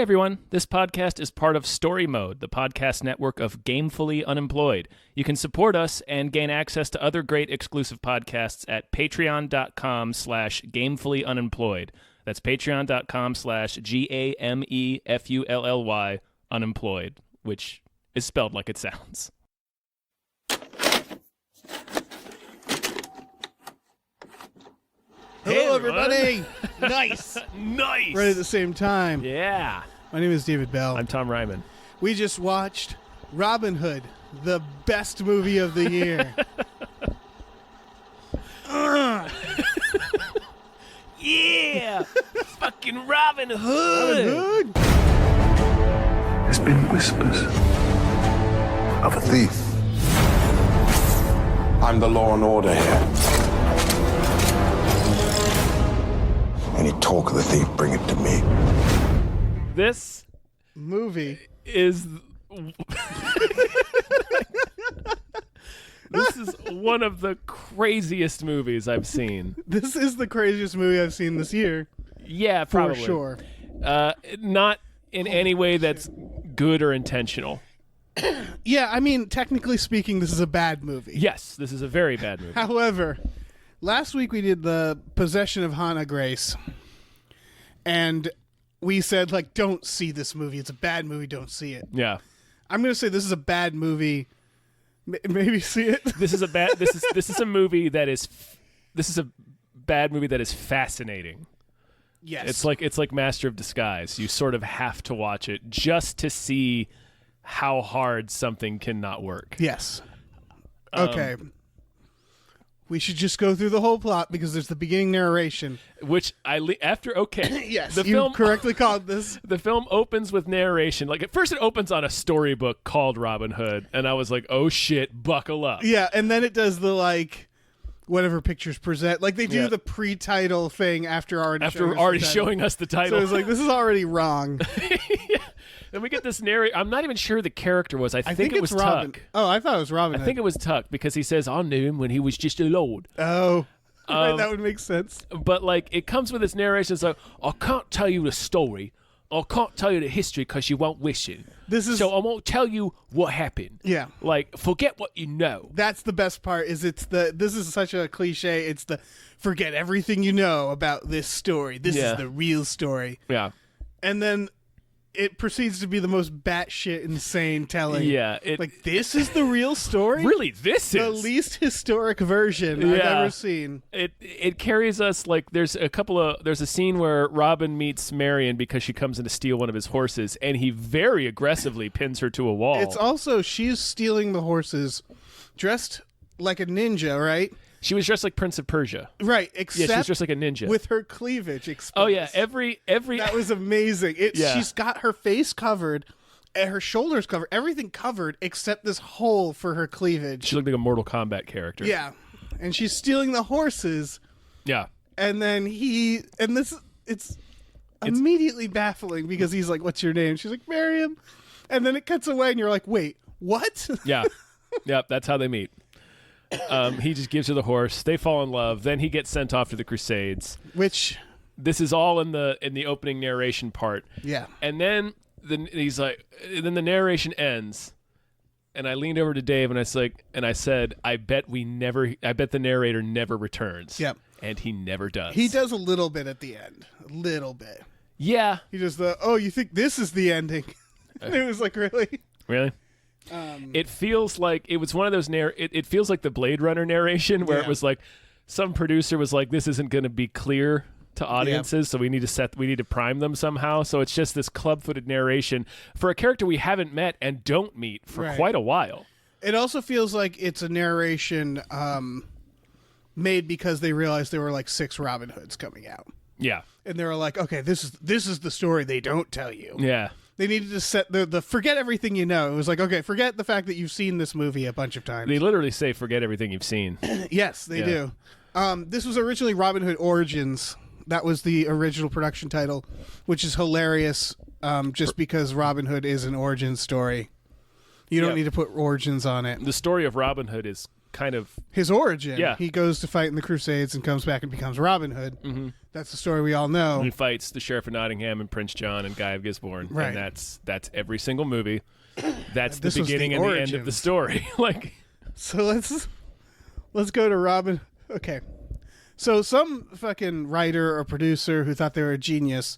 everyone. This podcast is part of Story Mode, the podcast network of Gamefully Unemployed. You can support us and gain access to other great exclusive podcasts at patreon.com/gamefullyunemployed. That's patreon.com/GAMEFULLY unemployed, which is spelled like it sounds. Hello, everybody. Nice. Nice. Right at the same time. Yeah. My name is David Bell. I'm Tom Ryman. We just watched Robin Hood, the best movie of the year. Yeah. Fucking Robin Hood. Robin Hood? There's been whispers of a thief. I'm the law and order here. Any talk of the thief, bring it to me. This Movie. is this is one of the craziest movies I've seen. This is the craziest movie I've seen this year. Yeah, For probably. sure. Not in any way that's good or intentional. Yeah, I mean, technically speaking, this is a bad movie. Yes, this is a very bad movie. However, last week we did the Possession of Hannah Grace. And we said, like, don't see this movie. It's a bad movie. Don't see it. Yeah. I'm going to say this is a bad movie. Maybe see it. This is a a movie that is this is a bad movie that is fascinating. Yes. It's like Master of Disguise. You sort of have to watch it just to see how hard something can not work. Yes. Okay. We should just go through the whole plot because there's the beginning narration. Which okay. Yes, the you film correctly called this. The film opens with narration. Like at first it opens on a storybook called Robin Hood, and I was like, "Oh shit, buckle up." Yeah, and then it does the like whatever pictures present. Like they do Yeah. the pre-title thing after already showing us the title. So it's like this is already wrong. Then we get this narration. I'm not even sure who the character was. I think it was it's Robin. Tuck. Oh, I thought it was Robin. I think it was Tuck because he says, "I knew him when he was just a lord." Oh, right, that would make sense. But like it comes with this narration. It's like, I can't tell you the story. I can't tell you the history because you won't listen. So I won't tell you what happened. Yeah. Like, forget what you know. That's the best part. This is such a cliche. It's the forget everything you know about this story. This is the real story. Yeah. And then it proceeds to be the most batshit insane telling. Yeah. Like, this is the real story? Really, this The is least historic version I've ever seen. It carries us like there's a scene where Robin meets Marion because she comes in to steal one of his horses, and he very aggressively pins her to a wall. It's also, she's stealing the horses dressed like a ninja, right? She was dressed like Prince of Persia. Right, except she was dressed like a ninja. with her cleavage exposed. Oh yeah, every That was amazing. Yeah. She's got her face covered, and her shoulders covered, everything covered except this hole for her cleavage. She looked like a Mortal Kombat character. Yeah, and she's stealing the horses, Yeah. and then it's immediately baffling because he's like, "What's your name?" She's like, "Miriam," and then it cuts away, and you're like, "Wait, what?" Yeah. Yep, that's how they meet. He just gives her the horse. They fall in love. Then he gets sent off to the Crusades. Which, This is all in the opening narration part. yeah, And then he's like, then the narration ends, and I leaned over to Dave and I said, I bet the narrator never returns. Yep. And he never does. he does a little bit at the end, a little bit. Yeah. He does you think this is the ending? And it was like, really? Really? It feels like it was one of those it feels like the Blade Runner narration where it was like some producer was like, this isn't going to be clear to audiences, so we need to prime them somehow. So it's just this club-footed narration for a character we haven't met and don't meet for quite a while. It also feels like it's a narration made because they realized there were like 6 Robin Hoods coming out. Yeah. And they were like, okay, this is the story they don't tell you. Yeah. They needed to set the forget everything you know. It was like, okay, forget the fact that you've seen this movie a bunch of times. They literally say, forget everything you've seen. Yes, they do. This was originally Robin Hood Origins. That was the original production title, which is hilarious just because Robin Hood is an origin story. You don't need to put origins on it. The story of Robin Hood is kind of his origin. Yeah. He goes to fight in the Crusades and comes back and becomes Robin Hood. Mm-hmm. That's the story we all know. He fights the Sheriff of Nottingham and Prince John and Guy of Gisborne, Right. and that's every single movie. That's the This was the beginning and the end of the origins. story. Like, So let's go to Robin. Okay. So some fucking writer or producer who thought they were a genius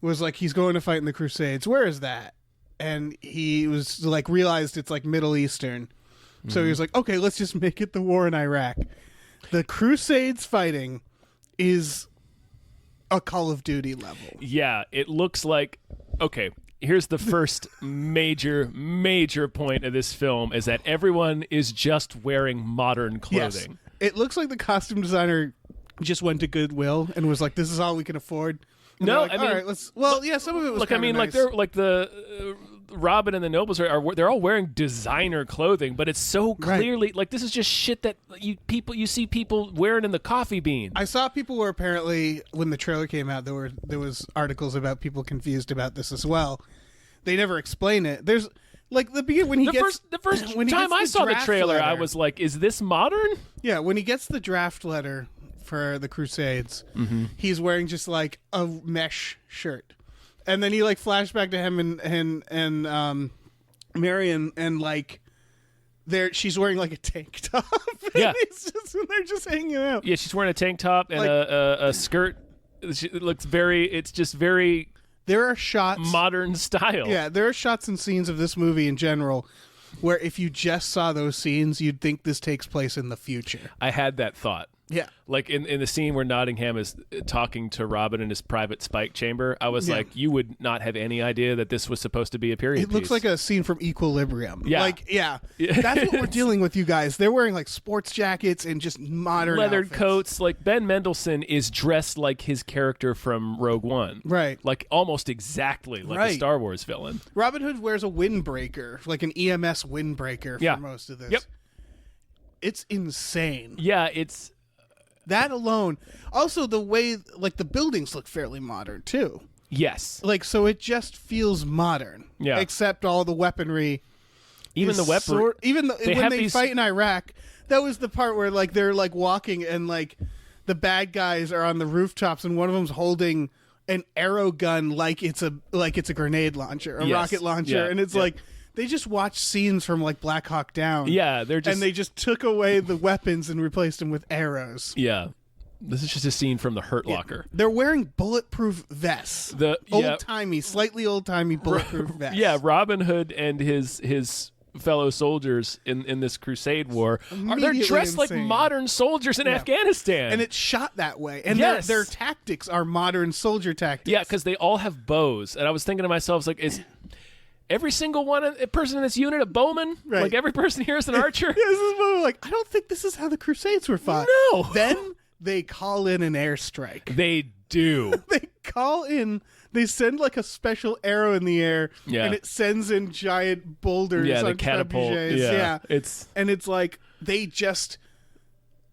was like, he's going to fight in the Crusades. Where is that? And he was like, realized it's like Middle Eastern. So he was like, okay, let's just make it the war in Iraq. The Crusades fighting is a Call of Duty level. yeah, it looks like okay. Here's the first major point of this film is that everyone is just wearing modern clothing. Yes. It looks like the costume designer just went to Goodwill and was like, this is all we can afford. And No, they're like, I mean, all right, let's. Well, yeah, some of it was. Look, I mean, like nice. they're like the Robin and the Nobles are they're all wearing designer clothing, but it's so Right. clearly like this is just shit that you see people wearing in the Coffee Bean. I saw people were apparently when the trailer came out, there was articles about people confused about this as well. They never explain it. There's like the beginning when he gets the first when he time gets I saw the draft trailer, I letter- was like, "Is this modern?" yeah, when he gets the draft letter for the Crusades, he's wearing just like a mesh shirt, and then he like flashback to him and Marion and like she's wearing like a tank top. Yeah. and they're just hanging out. Yeah, she's wearing a tank top and Like- a skirt. It looks it's just very There are shots. modern style. Yeah, there are shots and scenes of this movie in general where if you just saw those scenes, you'd think this takes place in the future. I had that thought. Yeah. Like in the scene where Nottingham is talking to Robin in his private spike chamber, I was Yeah. like, you would not have any idea that this was supposed to be a period It looks piece. like a scene from Equilibrium. Yeah. Like, yeah. That's what we're dealing with, you guys. They're wearing like sports jackets and just modern leathered outfits. coats. Like Ben Mendelsohn is dressed like his character from Rogue One. Right. Like almost exactly like a Right. Star Wars villain. Robin Hood wears a windbreaker, like an EMS windbreaker Yeah. for most of this. Yep. It's insane. Yeah, it's That alone. Also, the way, like, the buildings look fairly modern, too. yes. Like, so it just feels modern. Yeah. Except all the weaponry. Even the weapon. Even They when have they these- fight in Iraq, that was the part where, like, they're, like, walking and, like, the bad guys are on the rooftops and one of them's holding an arrow gun like it's a grenade launcher, a Yes. rocket launcher. Yeah. And it's Yeah. like, they just watched scenes from, like, Black Hawk Down. Yeah, they're just And they just took away the weapons and replaced them with arrows. yeah. This is just a scene from the Hurt Locker. They're wearing bulletproof vests. Yeah. Old-timey, slightly old-timey bulletproof vests. Yeah, Robin Hood and his fellow soldiers in this Crusade War they're Immediately dressed like insane. modern soldiers in Afghanistan. And it's shot that way. And Yes. their tactics are modern soldier tactics. yeah, because they all have bows. And I was thinking to myself, like, is every single person in this unit a bowman? Right. Like every person here is an archer? Yeah, this is what I'm like, I don't think this is how the Crusades were fought. No. Then they call in an airstrike. They do. They call in, they send like a special arrow in the air, Yeah. and it sends in giant boulders Yeah, the on catapult. trebuchets. Yeah. It's And it's like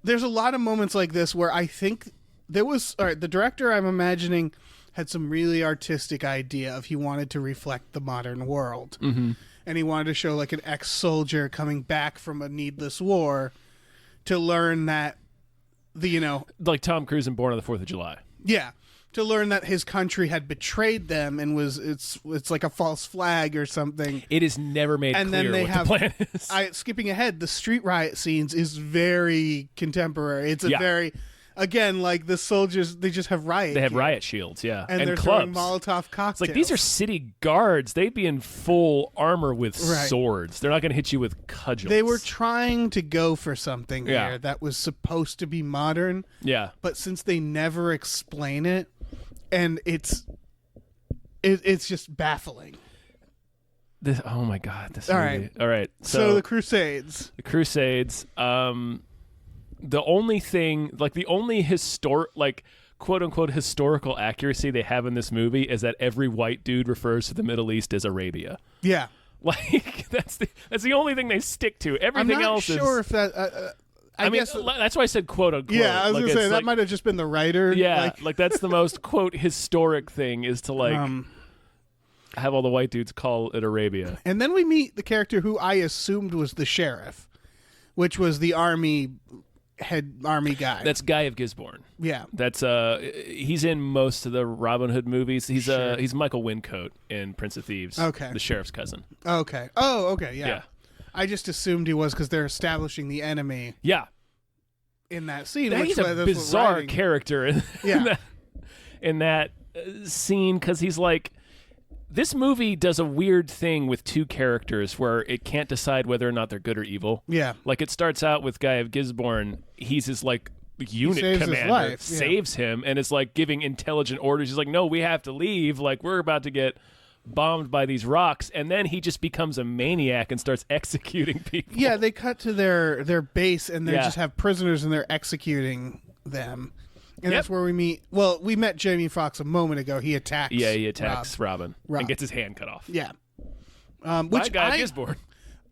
there's a lot of moments like this where I think the director I'm imagining had some really artistic idea of he wanted to reflect the modern world. Mm-hmm. And he wanted to show like an ex-soldier coming back from a needless war to learn that like Tom Cruise in Born on the 4th of July. to learn that his country had betrayed them and it's like a false flag or something. It is never made And clear then they what have the plan is. skipping ahead, the street riot scenes is very contemporary. It's a Yeah. very, again, like the soldiers, they just have riot. They have gear. riot shields, yeah. and they're clubs. throwing Molotov cocktails. It's like these are city guards. They'd be in full armor with Right. swords. They're not going to hit you with cudgels. They were trying to go for something Yeah. here that was supposed to be modern, yeah. but since they never explain it, and it's just baffling. Oh my god! This All movie. right. All right. So the Crusades. The Crusades. The only thing, like the only quote unquote historical accuracy they have in this movie is that every white dude refers to the Middle East as Arabia. Yeah. Like that's the only thing they stick to. I'm Everything not else sure is. if that. I mean, guess. that's why I said quote unquote. Yeah, I was Like, gonna say it's that like- might have just been the writer. Yeah, like that's the most quote historic thing is to have all the white dudes call it Arabia. And then we meet the character who I assumed was the sheriff, which was the army guy. That's Guy of Gisborne. Yeah. That's he's in most of the Robin Hood movies. He's Sure. he's Michael Wincoat in Prince of Thieves. Okay. The sheriff's cousin. Okay. Oh, okay. Yeah. Yeah. I just assumed he was because they're establishing the enemy Yeah. in that scene. He's which a that's what bizarre writing- character in, Yeah. in that scene because he's like, this movie does a weird thing with two characters where it can't decide whether or not they're good or evil. Yeah. Like it starts out with Guy of Gisborne. He's his like unit saves his commander, life, yeah. saves him, and it's like giving intelligent orders. He's like, no, we have to leave. Like we're about to get bombed by these rocks, and then he just becomes a maniac and starts executing people. Yeah, they cut to their base and they Yeah. just have prisoners and they're executing them. And Yep. that's where we meet. Well, we met Jamie Foxx a moment ago. He attacks. Yeah, he attacks Rob. Robin Rob. and gets his hand cut off. Yeah. By Which Guy of Gisborne.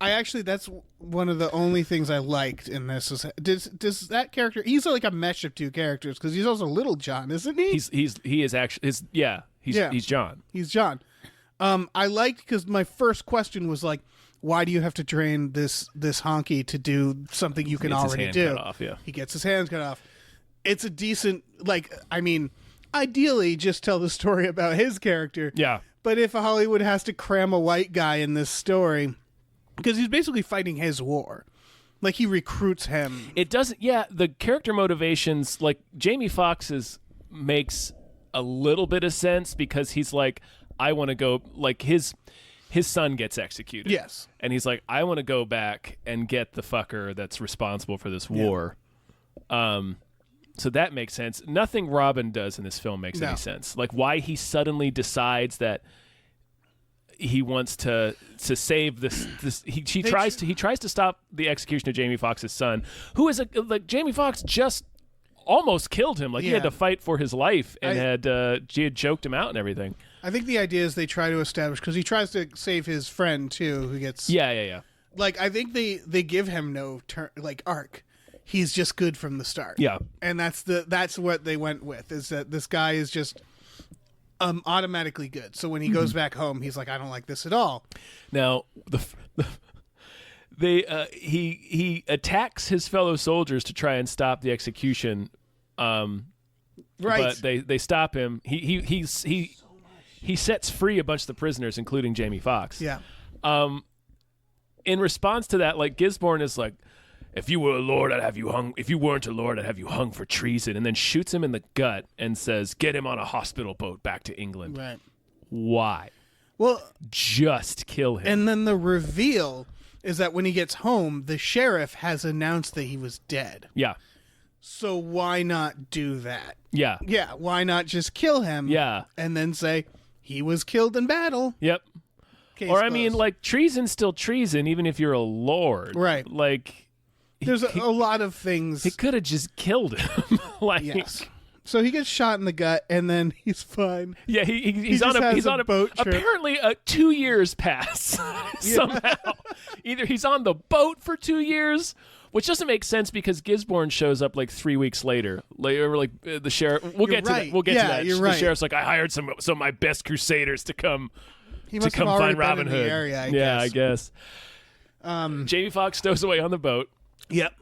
I actually, that's one of the only things I liked in this. Is does that character? He's like a mesh of two characters because he's also Little John, isn't he? He is actually he's John. He's John. I liked because my first question was like, why do you have to train this honky to do something you can Gets his already hand do? cut off, yeah. He gets his hands cut off. It's a decent, ideally just tell the story about his character. Yeah. But if Hollywood has to cram a white guy in this story, because he's basically fighting his war, like he recruits him. It doesn't. Yeah, the character motivations, like Jamie Foxx's, makes a little bit of sense because he's like, I want to go. Like his son gets executed. Yes. and he's like, I want to go back and get the fucker that's responsible for this war. So that makes sense. Nothing Robin does in this film makes any sense. Like why he suddenly decides that he wants to save this he tries to stop the execution of Jamie Foxx's son, who is like Jamie Foxx just almost killed him. Like he had to fight for his life and she had choked him out and everything. I think the idea is they try to establish, because he tries to save his friend too, who gets Yeah. Like I think they give him no arc. He's just good from the start. Yeah. And that's what they went with, is that this guy is just automatically good. So when he goes back home, he's like, I don't like this at all. Now he attacks his fellow soldiers to try and stop the execution. Right. But they stop him. He sets free a bunch of the prisoners, including Jamie Foxx. Yeah. In response to that, like Gisborne is like, if you were a lord, I'd have you hung. If you weren't a lord, I'd have you hung for treason. And then shoots him in the gut and says, get him on a hospital boat back to England. Right. Why? Well, just kill him. and then the reveal is that when he gets home, the sheriff has announced that he was dead. Yeah. So why not do that? Yeah. Yeah, why not just kill him? Yeah. And then say he was killed in battle. Yep. Case Or I mean, closed. like treason's still treason, even if you're a lord. Right. Like There's a lot of things. he could have just killed him. Like, Yes. So he gets shot in the gut, and then he's fine. yeah, he's just on has a a boat trip. Apparently, 2 years pass somehow. Either he's on the boat for 2 years, which doesn't make sense because Gisborne shows up like 3 weeks later. The sheriff. We'll get to right. that. We'll get Yeah, to that. you're The right. sheriff's like, I hired some of my best crusaders to come. He To must come have already find been Robin in Hood. the area, I guess. Jamie Foxx stows away on the boat. Yep.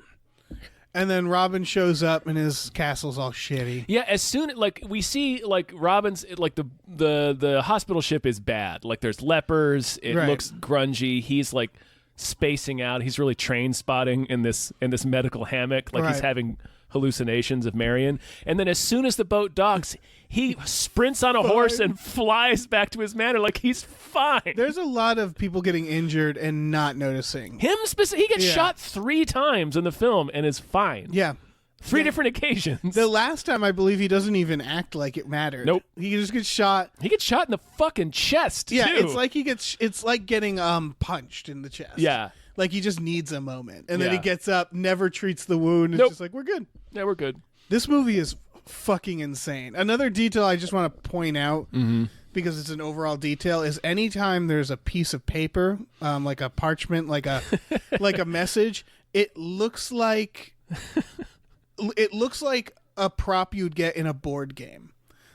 And then Robin shows up, and his castle's all shitty. Yeah, as soon like we see like Robin's like the hospital ship is bad. Like there's lepers. It Right. looks grungy. He's like spacing out. He's really train spotting in this medical hammock. Like he's Right. having hallucinations of Marion. And then as soon as the boat docks, he sprints on a horse and flies back to his manor like he's fine. There's a lot of people getting injured and not noticing. He gets Yeah. shot 3 times in the film and is fine. Yeah. 3 different occasions. The last time, I believe, he doesn't even act like it mattered. Nope. He just gets shot. He gets shot in the fucking chest. Yeah, too. it's like getting punched in the chest. Yeah. Like he just needs a moment. And then Yeah. he gets up, never treats the wound. It's Nope. just like, we're good. Yeah, we're good. This movie is fucking insane. Another detail I just want to point out, because it's an overall detail, is anytime there's a piece of paper, like a parchment, like a message, it looks like a prop you'd get in a board game.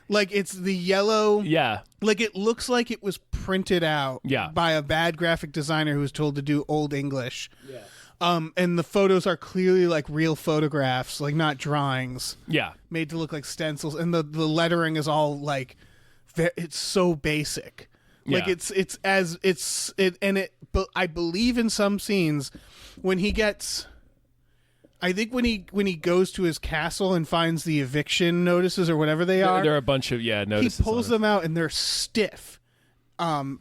Like it's the yellow. Yeah. Like it looks like it was printed out Yeah. by a bad graphic designer who was told to do Old English. And the photos are clearly like real photographs, like not drawings. Yeah. Made to look like stencils, and the lettering is all like it's so basic. Like Yeah. but I believe in some scenes when he gets, I think when he goes to his castle and finds the eviction notices or whatever they are, There are a bunch of notices. he pulls on them out and they're stiff. I'm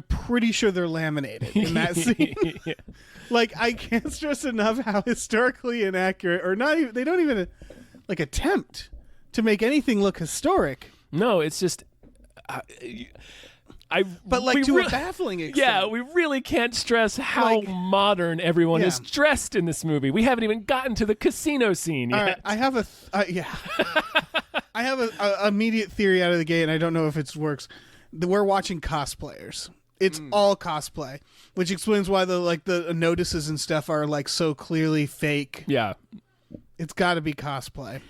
pretty sure they're laminated in that scene. Yeah. Like, I can't stress enough how historically inaccurate, or not even, they don't even like attempt to make anything look historic. No, it's just But like to a baffling extent. Yeah, we really can't stress how Like, modern everyone is yeah. dressed in this movie. We haven't even gotten to the casino scene yet. All right, I have I have a immediate theory out of the gate, and I don't know if it works. We're watching cosplayers. It's all cosplay, which explains why the notices and stuff are like so clearly fake. Yeah. It's got to be cosplay.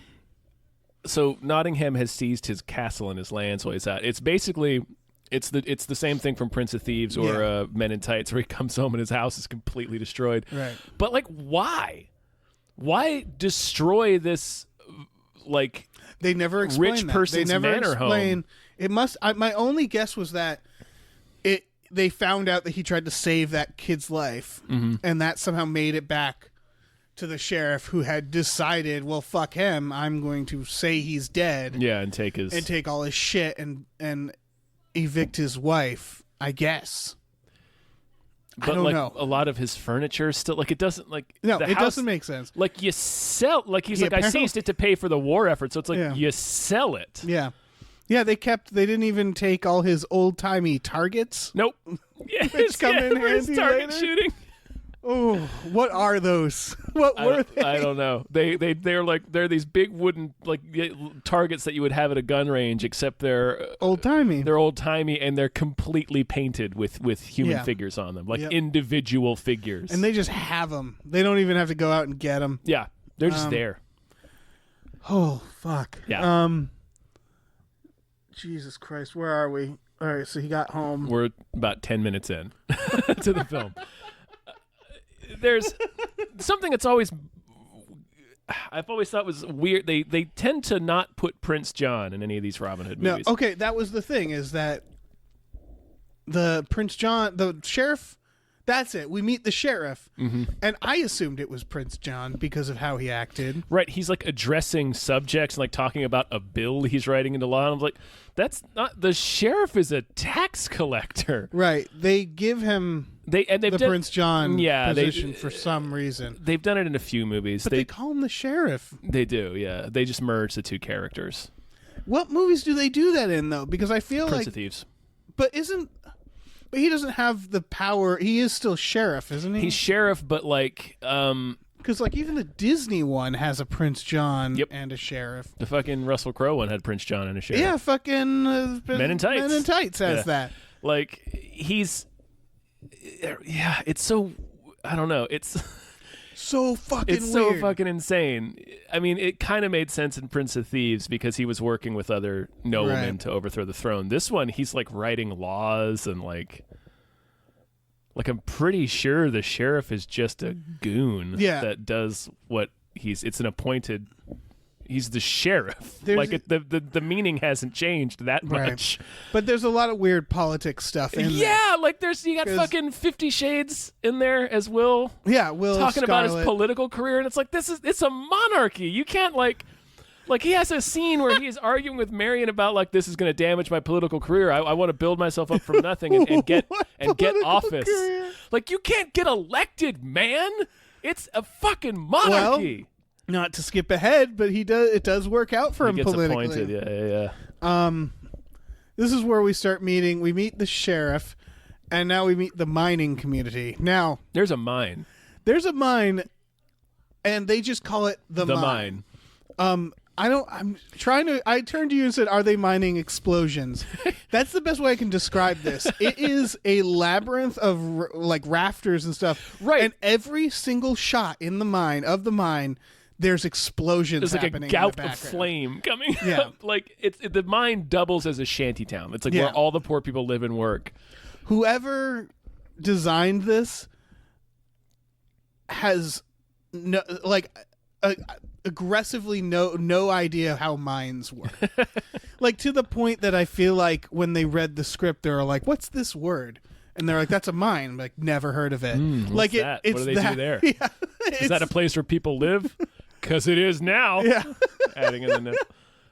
So Nottingham has seized his castle and his lands while he's out. It's basically it's the same thing from Prince of Thieves or Yeah. Men in Tights, where he comes home and his house is completely destroyed. Right. But like, why? Why destroy this? Like, They never explain rich that. person's they never manor home. explain. It must. My only guess was that they found out that he tried to save that kid's life, and that somehow made it back to the sheriff, who had decided, well, fuck him. I'm going to say he's dead. yeah, and take all his shit and evict his wife. I guess. But I don't like know. a lot of his furniture is still like it doesn't like No, the it house, doesn't make sense. like you sell like he's He like I apparently- seized it to pay for the war effort, so it's like Yeah. you sell it. Yeah. Yeah, they didn't even take all his old-timey targets. Nope. Yes, come in for his handy target later. shooting. Oh, what are those? What were they? I don't know. They're like they're these big wooden like targets that you would have at a gun range, except they're Old-timey. they're old timey and they're completely painted with human Yeah. figures on them, like Yep. individual figures. And they just have them. They don't even have to go out and get them. yeah, they're just there. Oh, fuck. Yeah. Jesus Christ, where are we? All right, so he got home. We're about 10 minutes in to the film. There's something that's always I've always thought was weird. They tend to not put Prince John in any of these Robin Hood No, movies. okay, that was the thing, is that the Prince John, the sheriff, that's it. We meet the sheriff, and I assumed it was Prince John because of how he acted. Right, he's like addressing subjects and like talking about a bill he's writing into law. And I'm like, that's not the sheriff is a tax collector. Right. They give him They've the done, Prince John Yeah, position for some reason. They've done it in a few movies. But they call him the sheriff. They do, yeah. They just merge the two characters. What movies do they do that in, though? Because I feel Prince like... of Thieves. But he doesn't have the power. He is still sheriff, isn't he? He's sheriff, but like Because like even the Disney one has a Prince John Yep. and a sheriff. the fucking Russell Crowe one had Prince John and a sheriff. Yeah, fucking Men in Tights. Men in Tights has Yeah. that. Like he's yeah, it's so I don't know. It's So fucking it's so weird. fucking insane. I mean, it kind of made sense in Prince of Thieves because he was working with other noblemen Right. to overthrow the throne. This one, he's like writing laws and like I'm pretty sure the sheriff is just a goon Yeah. that does what it's an appointed. He's the sheriff. There's- Like the meaning hasn't changed that Right. much. But there's a lot of weird politics stuff in there. Yeah, like you got 'Cause- fucking 50 Shades in there as Will. Yeah, Will Talking about his Scarlet. political career, and it's like it's a monarchy. You can't like he has a scene where he's arguing with Marion about like this is going to damage my political career. I want to build myself up from nothing and get What and get political office. career? Like you can't get elected, man. It's a fucking monarchy. Not to skip ahead, but it does work out for He him gets politically. appointed. Yeah. This is where we start meeting. We meet the sheriff, and now we meet the mining community. Now, There's a mine. there's a mine, and they just call it the mine. I turned to you and said, are they mining explosions? That's the best way I can describe this. It is a labyrinth of like rafters and stuff. Right. And every single shot in the mine, there's explosions There's like a happening in gout the of background. flame coming Yeah. up. Like the mine doubles as a shanty town. It's like Yeah. where all the poor people live and work. Whoever designed this has no aggressively no idea how minds work. Like, to the point that I feel like when they read the script, they were like, "What's this word?" And they're like, "That's a mine." I'm like, never heard of it. Like, that? It's what do they that, do there? Yeah, Is that a place where people live? Because it is now. Yeah. Adding in the note.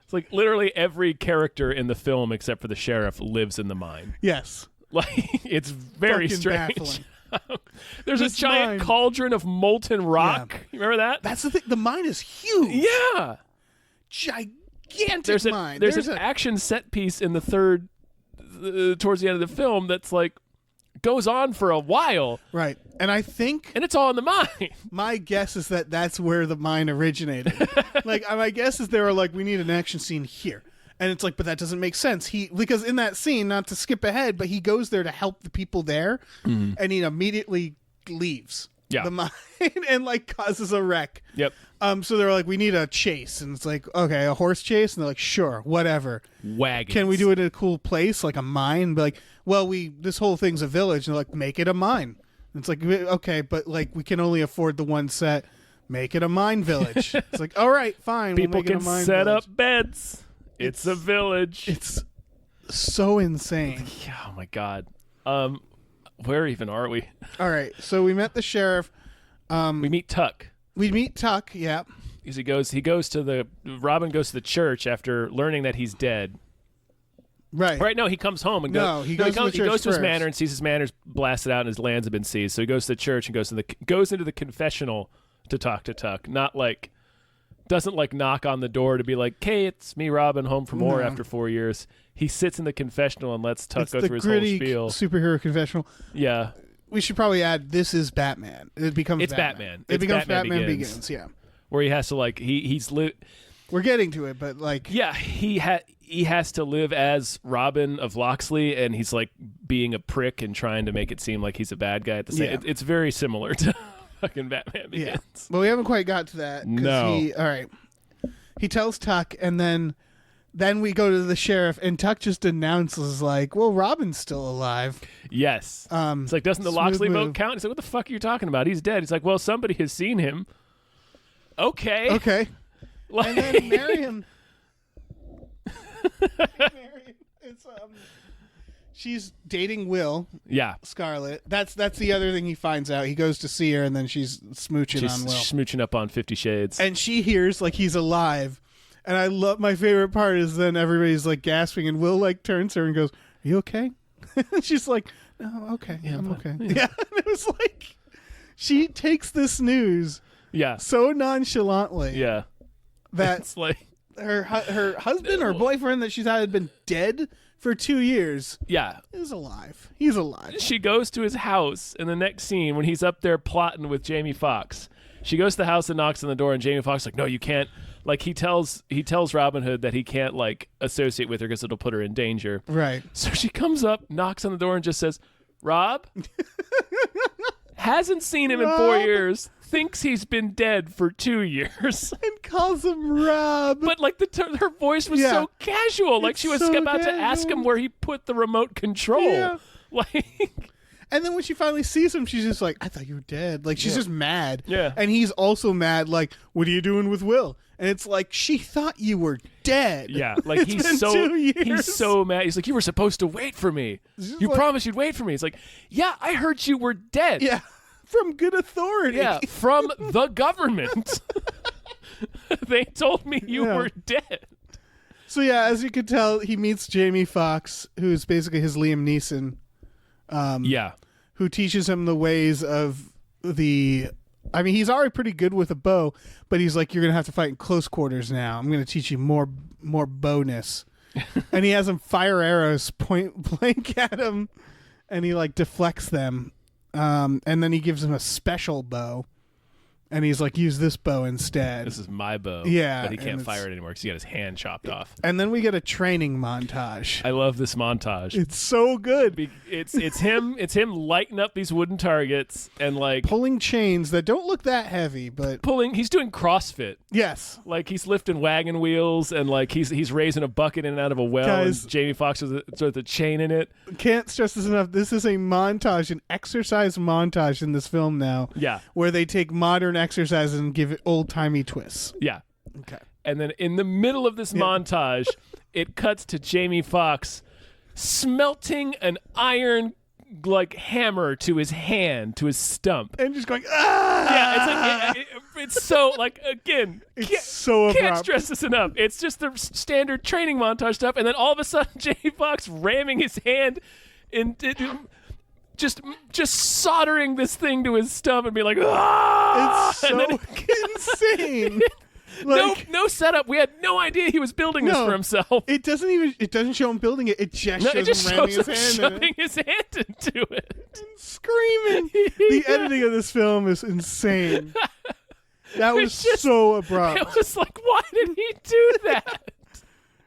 It's like literally every character in the film except for the sheriff lives in the mine. Yes. Like, it's very Fucking strange. baffling. There's This a giant mine- cauldron of molten rock. Yeah. You remember that? That's the thing. The mine is huge. Yeah. Gigantic There's mine. an action set piece in the third, towards the end of the film that's like goes on for a while, right. And I think and it's all in the mine. my guess is that that's where the mine originated. Like, my guess is they were like, we need an action scene here. And it's like, but that doesn't make sense. Because in that scene, not to skip ahead, but he goes there to help the people there, and he immediately leaves the mine and like causes a wreck. Yep. So they're like, we need a chase, and it's like, okay, a horse chase, and they're like, sure, whatever. Wagons. Can we do it in a cool place like a mine? Be like, well, this whole thing's a village, and they're like, make it a mine. And it's like, okay, but like we can only afford the one set. Make it a mine village. It's like, all right, fine. People we'll make can it a mine set village. up beds. It's a village. It's so insane. Yeah, oh my god. Where even are we? All right, so we met the sheriff. We meet Tuck. We meet Tuck. Yeah. Because Robin goes to the church after learning that he's dead. Right. Right, no, he comes home and he goes to the he goes church to his first. manor and sees his manor's blasted out and his lands have been seized. So he goes to the church and goes into the confessional to talk to Tuck. Not like doesn't like knock on the door to be like, "Hey, it's me, Robin, home for more after 4 years." He sits in the confessional and lets Tuck It's go the through his whole gritty spiel. superhero confessional. Yeah, We should probably add, this is Batman. It becomes it's Batman. Batman. It It's becomes Batman Batman Begins. Begins. Yeah. where he has to like he's We're getting to it, but like, yeah, he has to live as Robin of Locksley, and he's like being a prick and trying to make it seem like he's a bad guy at the same. Yeah. It's very similar to fucking Batman Begins. yeah. But we haven't quite got to that. 'Cause No. All right. He tells Tuck, and then we go to the sheriff, and Tuck just announces like, "Well, Robin's still alive." Yes. It's like, doesn't the smooth Locksley move. vote count? He's like, what the fuck are you talking about? He's dead. He's like, well, somebody has seen him. Okay. Okay. Like- And then Marion. She's dating Will yeah. Scarlet. That's the other thing he finds out. He goes to see her, and then she's smooching She's on Will. smooching up on 50 Shades. And she hears like he's alive. And I love, my favorite part is then everybody's like gasping, and Will like turns to her and goes, "Are you okay?" And she's like, "No, okay, I'm okay." Yeah. And it was like, she takes this news yeah. so nonchalantly Yeah. that It's like, her husband or boyfriend that she's had been dead for 2 years yeah. is alive. He's alive. She goes to his house in the next scene when he's up there plotting with Jamie Foxx. She goes to the house and knocks on the door, and Jamie Foxx is like, no, you can't. Like, he tells Robin Hood that he can't like associate with her because it'll put her in danger. Right. So she comes up, knocks on the door, and just says, "Rob." Hasn't seen him in 4 Rob. years. Thinks he's been dead for 2 years. And calls him Rob. But like her voice was Yeah. so casual, like It's she was so about to ask him casual. where he put the remote control. Yeah. Like, And then when she finally sees him, she's just like, "I thought you were dead." Like, she's just mad. Yeah. And he's also mad, like, "What are you doing with Will?" And it's like, she thought you were dead. yeah, like It's been 2 years. he's so mad. He's like, "You were supposed to wait for me. You like- promised you'd wait for me." He's like, "Yeah, I heard you were dead." Yeah. From good authority. Yeah, from the government. They told me you Yeah. were dead. So yeah, as you can tell, he meets Jamie Foxx, who's basically his Liam Neeson, Yeah. who teaches him the ways of the. I mean, he's already pretty good with a bow, but he's like, "You're gonna have to fight in close quarters now. I'm gonna teach you more bowness." And he has him fire arrows point blank at him, and he like deflects them, and then he gives him a special bow And he's like, use this bow instead. This is my bow. Yeah, But he and can't it's- fire it anymore because he got his hand chopped off. And then we get a training montage. I love this montage. It's so good. It's him lighting up these wooden targets and like Pulling chains that don't look that heavy, but he's doing CrossFit. yes. Like he's lifting wagon wheels and like he's raising a bucket in and out of a well. Guys- and Jamie Foxx with a chain in it. Can't stress this enough. This is a montage, an exercise montage in this film now. Yeah. Where they take modern exercises and give it old-timey twists. Yeah. Okay. And then in the middle of this montage, it cuts to Jamie Foxx smelting an iron like hammer to his hand, to his stump. And just going, ah! Yeah, it's like it's so like again. It's so Can't abrupt. stress this enough. It's just the standard training montage stuff, and then all of a sudden, Jamie Foxx ramming his hand into just soldering this thing to his stump and be like, ah! It's so And then insane. Like, no setup. We had no idea he was building this No. for himself. it doesn't show him building it. It just No, shows it just him ramming shows his him hand in shoving it. his hand into it. Screaming. The Yeah. editing of this film is insane. That was It's just- so abrupt. It was like, why did he do that?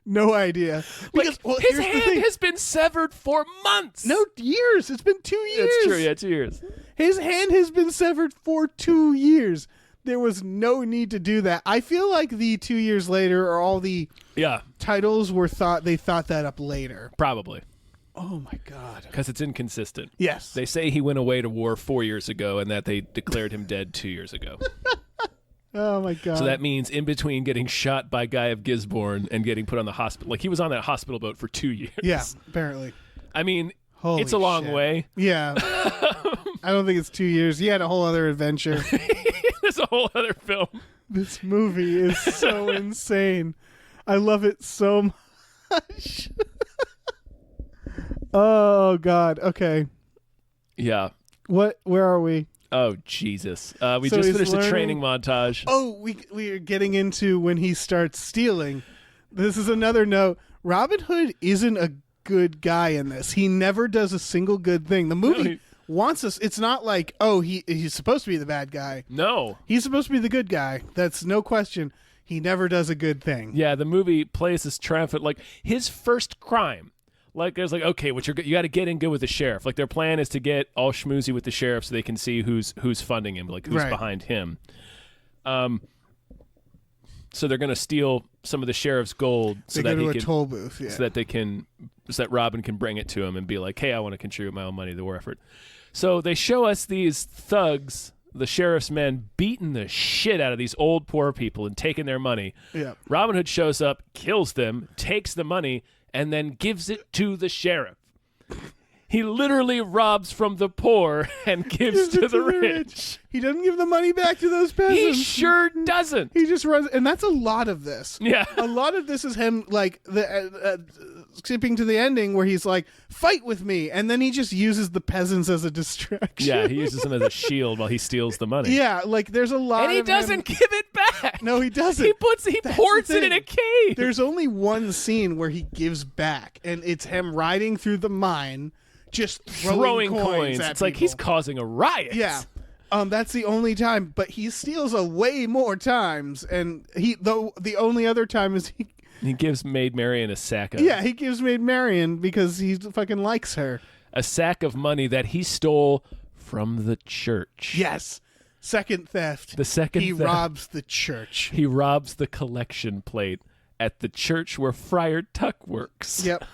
No idea. Because Like, well, his here's the hand thing. has been severed for months. No, years. It's been 2 years. That's true. Yeah, 2 years. His hand has been severed for 2 years. There was no need to do that. I feel like the 2 years later, or all the Yeah, titles were thought that up later. probably Oh my god. because it's inconsistent. Yes. They say he went away to war 4 years ago, and that they declared him dead 2 years ago. Oh my god. So that means in between getting shot by Guy of Gisborne and getting put on the hospital, like he was on that hospital boat for 2 years. yeah, apparently. I mean, Holy it's a long shit. way. Yeah. I don't think it's 2 years. He had a whole other adventure. There's a whole other film. This movie is so insane. I love it so much. Oh god. Okay. Yeah. Where are we? Oh Jesus. We So just he's finished the learning- training montage. Oh, we are getting into when he starts stealing. This is another note. Robin Hood isn't a good guy in this. He never does a single good thing. The movie he- wants us. It's not like, oh, he's supposed to be the bad guy. No. He's supposed to be the good guy. That's no question. He never does a good thing. Yeah, the movie plays this triumphant, like his first crime. Like there's like, okay, you got to get in good with the sheriff. Like their plan is to get all schmoozy with the sheriff so they can see who's funding him, like who's Right. behind him. So they're gonna steal some of the sheriff's gold so They that go to he a can, toll booth. Yeah. so that Robin can bring it to him and be like, hey, I want to contribute my own money to the war effort. So they show us these thugs, the sheriff's men, beating the shit out of these old poor people and taking their money. Yeah. Robin Hood shows up, kills them, takes the money, and then gives it to the sheriff. He literally robs from the poor and gives to the rich. He doesn't give the money back to those He peasants. sure doesn't. He just runs, and that's a lot of this. Yeah. A lot of this is him, like skipping to the ending where he's like, "Fight with me," and then he just uses the peasants as a distraction. Yeah, he uses them as a shield while he steals the money. Yeah, like there's a lot. And he of doesn't him. give it back. No, he doesn't. He That's hoards the it in thing. a cave. There's only one scene where he gives back, and it's him riding through the mine, just throwing coins. At It's like he's people. causing a riot. Yeah. That's the only time, but he steals a way more times, and the only other time is He gives Maid Marian a sack of he gives Maid Marian because he fucking likes her. a sack of money that he stole from the church. Yes, second theft. The second he theft. robs the church. He robs the collection plate at the church where Friar Tuck works. Yep,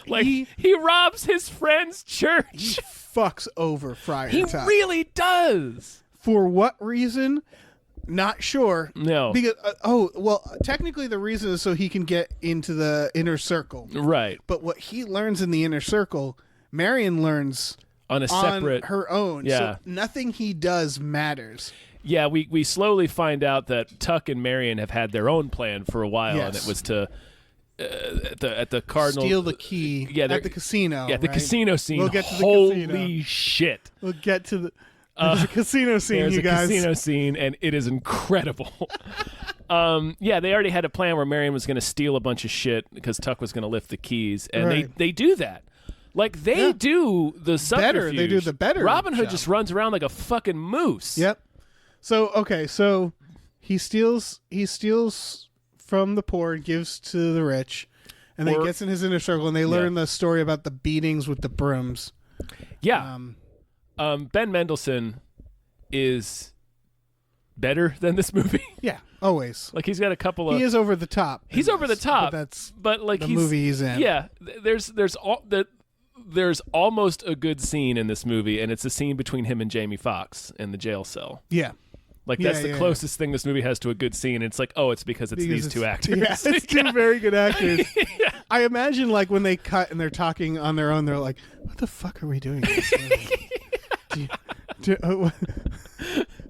Like he he robs his friend's church. fucks over Friar He Tuck. really does. For what reason? Not sure. No. Because technically the reason is so he can get into the inner circle. Right. But what he learns in the inner circle, Marion learns On a separate on her own. Yeah. So nothing he does matters. Yeah, we slowly find out that Tuck and Marion have had their own plan for a while, and Yes. it was to at the Cardinal Steal the key at the casino. Yeah, the right? casino scene. We'll get to the Holy casino. shit! We'll get to the there's a casino scene, There's you a guys. casino scene, and it is incredible. Yeah, they already had a plan where Marion was going to steal a bunch of shit because Tuck was going to lift the keys, and Right. they do that. Like they Yeah. do the subterfuge. Better. They do the better Robin Hood job. just runs around like a fucking moose. Yep. So he steals from the poor and gives to the rich, and then he gets in his inner circle, and they learn the story about the beatings with the brooms. Yeah. Ben Mendelsohn is better than this movie. Yeah, always. Like he's got a couple of. He is over the top. He's over the top. But like the movie he's in. Yeah, there's almost a good scene in this movie, and it's a scene between him and Jamie Foxx in the jail cell. Yeah. Like that's the closest thing this movie has to a good scene. It's like, it's because these two actors. Yeah, it's two very good actors. I imagine like when they cut and they're talking on their own, they're like, "What the fuck are we doing?"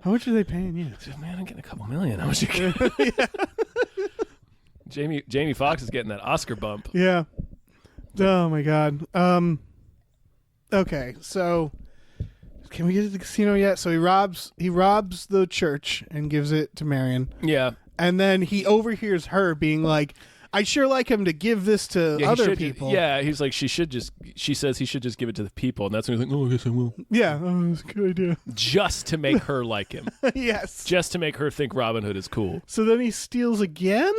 How much are they paying you? Man, I'm getting a couple million. How much you get? Jamie Foxx is getting that Oscar bump. Yeah. Oh my god. Okay, so can we get to the casino yet? So he robs the church and gives it to Marion. Yeah. And then he overhears her being like, I'd sure like him to give this to other people. He's like, she says he should just give it to the people. And that's when he's like, I guess I will. Yeah, that's a good idea. Just to make her like him. Yes. Just to make her think Robin Hood is cool. So then he steals again?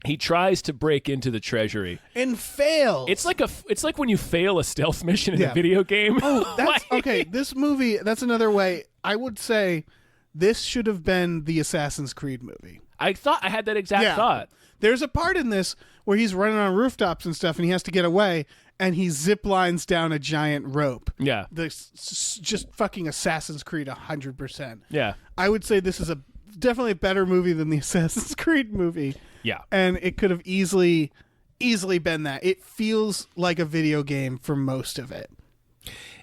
He tries to break into the treasury and fails. It's like when you fail a stealth mission in a video game. Oh, that's okay. This movie, that's another way. I would say this should have been the Assassin's Creed movie. I had that exact thought. There's a part in this where he's running on rooftops and stuff, and he has to get away, and he zip lines down a giant rope. Yeah, just fucking Assassin's Creed 100%. Yeah, I would say this is definitely a better movie than the Assassin's Creed movie. Yeah. And it could have easily been that. It feels like a video game for most of it.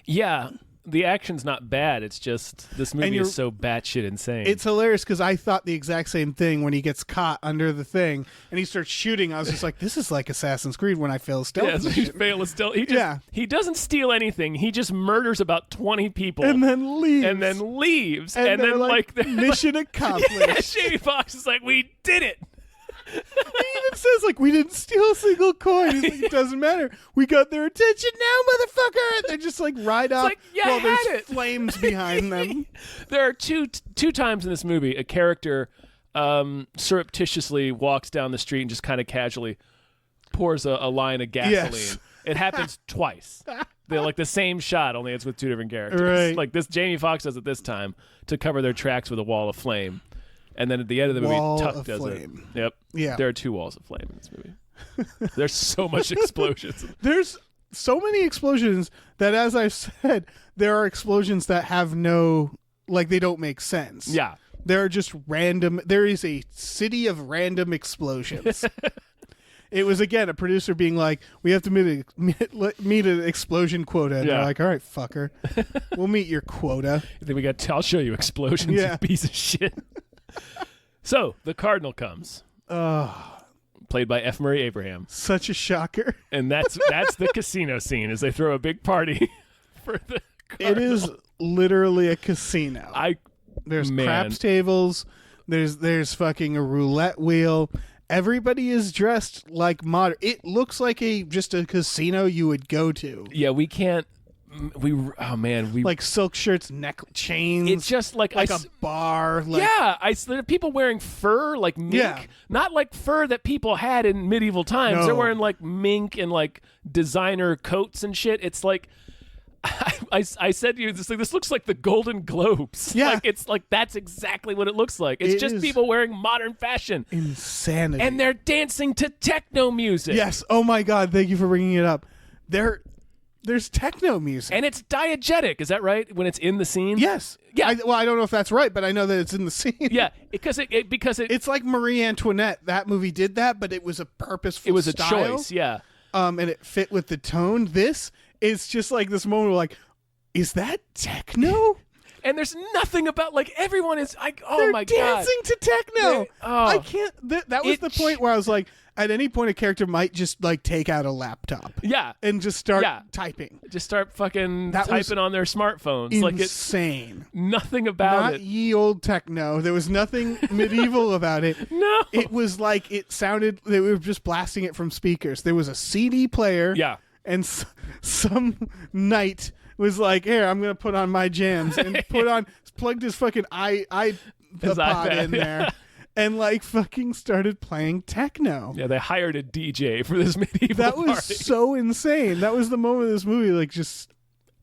Yeah. The action's not bad. It's just this movie is so batshit insane. It's hilarious because I thought the exact same thing when he gets caught under the thing and he starts shooting. I was just like, this is like Assassin's Creed when I fail stealth. He fails stealth. He doesn't steal anything. He just murders about 20 people. And then leaves. And then like mission accomplished. Yeah, Jamie Foxx is like, we did it. He even says, like, we didn't steal a single coin. He's like, it doesn't matter. We got their attention now, motherfucker. And they just, like, ride off while there's flames behind them. There are two times in this movie a character surreptitiously walks down the street and just kind of casually pours a line of gasoline. Yes. It happens twice. They're like the same shot, only it's with two different characters. Right. Like this, Jamie Foxx does it this time to cover their tracks with a wall of flame. And then at the end of the movie, Tuck does flame. it. Yep. Yeah. There are two walls of flame in this movie. There's so much explosions. There's so many explosions that, as I've said, there are explosions that have they don't make sense. Yeah. There are just random. There is a city of random explosions. It was, again, a producer being like, we have to meet an explosion quota. And they're like, all right, fucker. We'll meet your quota. Then I'll show you explosions, you piece of shit. So, the Cardinal comes. Played by F. Murray Abraham. Such a shocker. And that's the casino scene, as they throw a big party for the Cardinal. It is literally a casino. There's craps tables. There's fucking a roulette wheel. Everybody is dressed like modern. It looks like just a casino you would go to. Yeah, we can't. We like silk shirts, neck chains. It's just like a bar. There are people wearing fur like mink, not like fur that people had in medieval times. No. They're wearing like mink and like designer coats and shit. It's like I said to you, this looks like the Golden Globes. Yeah, it's like that's exactly what it looks like. It's just people wearing modern fashion. Insanity. And they're dancing to techno music. Yes. Oh my God. Thank you for bringing it up. There's techno music. And it's diegetic. Is that right? When it's in the scene? Yes. Yeah. I don't know if that's right, but I know that it's in the scene. Yeah, because it's like Marie Antoinette. That movie did that, but it was a purposeful It was style, a choice, yeah. And it fit with the tone. This is just like this moment where like, is that techno? And there's nothing about like everyone is like, oh They're my God. dancing to techno. I can't. That was the point where I was like, at any point a character might just like take out a laptop. Yeah. And just start typing. Just start fucking typing on their smartphones. Like it's insane. Nothing about it. Not ye old techno. There was nothing medieval about it. No. It was like it sounded. They were just blasting it from speakers. There was a CD player. Yeah. and some knight was like, "Here, I'm gonna put on my jams," and plugged his fucking iPod iPad, in there, and like fucking started playing techno. Yeah, they hired a DJ for this medieval That was party. so insane. That was the moment of this movie, like just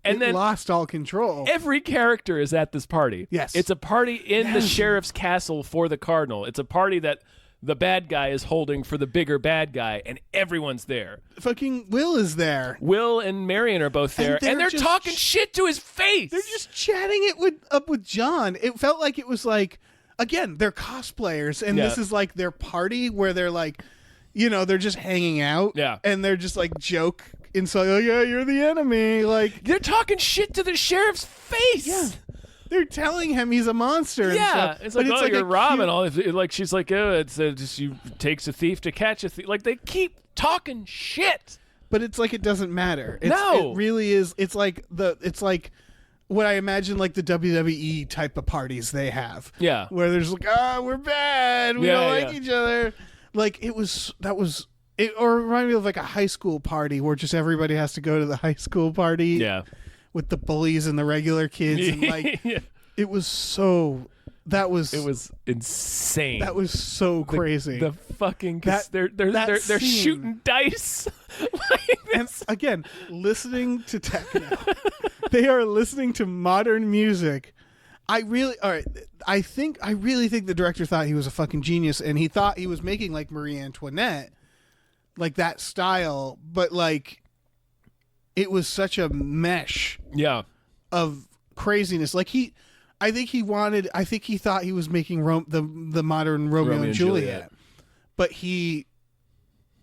And it then lost all control. every character is at this party. Yes. It's a party in the sheriff's castle for the cardinal. It's a party that the bad guy is holding for the bigger bad guy, and everyone's there. Fucking Will is there. Will and Marion are both there, and they're just talking shit to his face. They're just chatting it up with John. It felt like it was like, again, they're cosplayers, and this is like their party where they're like, they're just hanging out. Yeah. And they're just like joke inside, like, yeah, you're the enemy. Like, they're talking shit to the sheriff's face. yeah. They're telling him he's a monster. And Yeah, stuff. it's like, But oh, you're a robbing. cute- All like she's like, oh, it's just you takes a thief to catch a thief. Like they keep talking shit. But it's like it doesn't matter. No. It really is. It's like what I imagine like the WWE type of parties they have. Yeah. Where there's like, we're bad. We don't like each other. Like it reminded me of like a high school party where just everybody has to go to the high school party. Yeah. With the bullies and the regular kids. And like, it was insane. That was so crazy. The fucking That they're scene. shooting dice. Like And again, listening to techno. They are listening to modern music. I really think the director thought he was a fucking genius, and he thought he was making like Marie Antoinette, like that style, but like it was such a mesh yeah. of craziness. Like I think he thought he was making the modern Romeo and Juliet, but he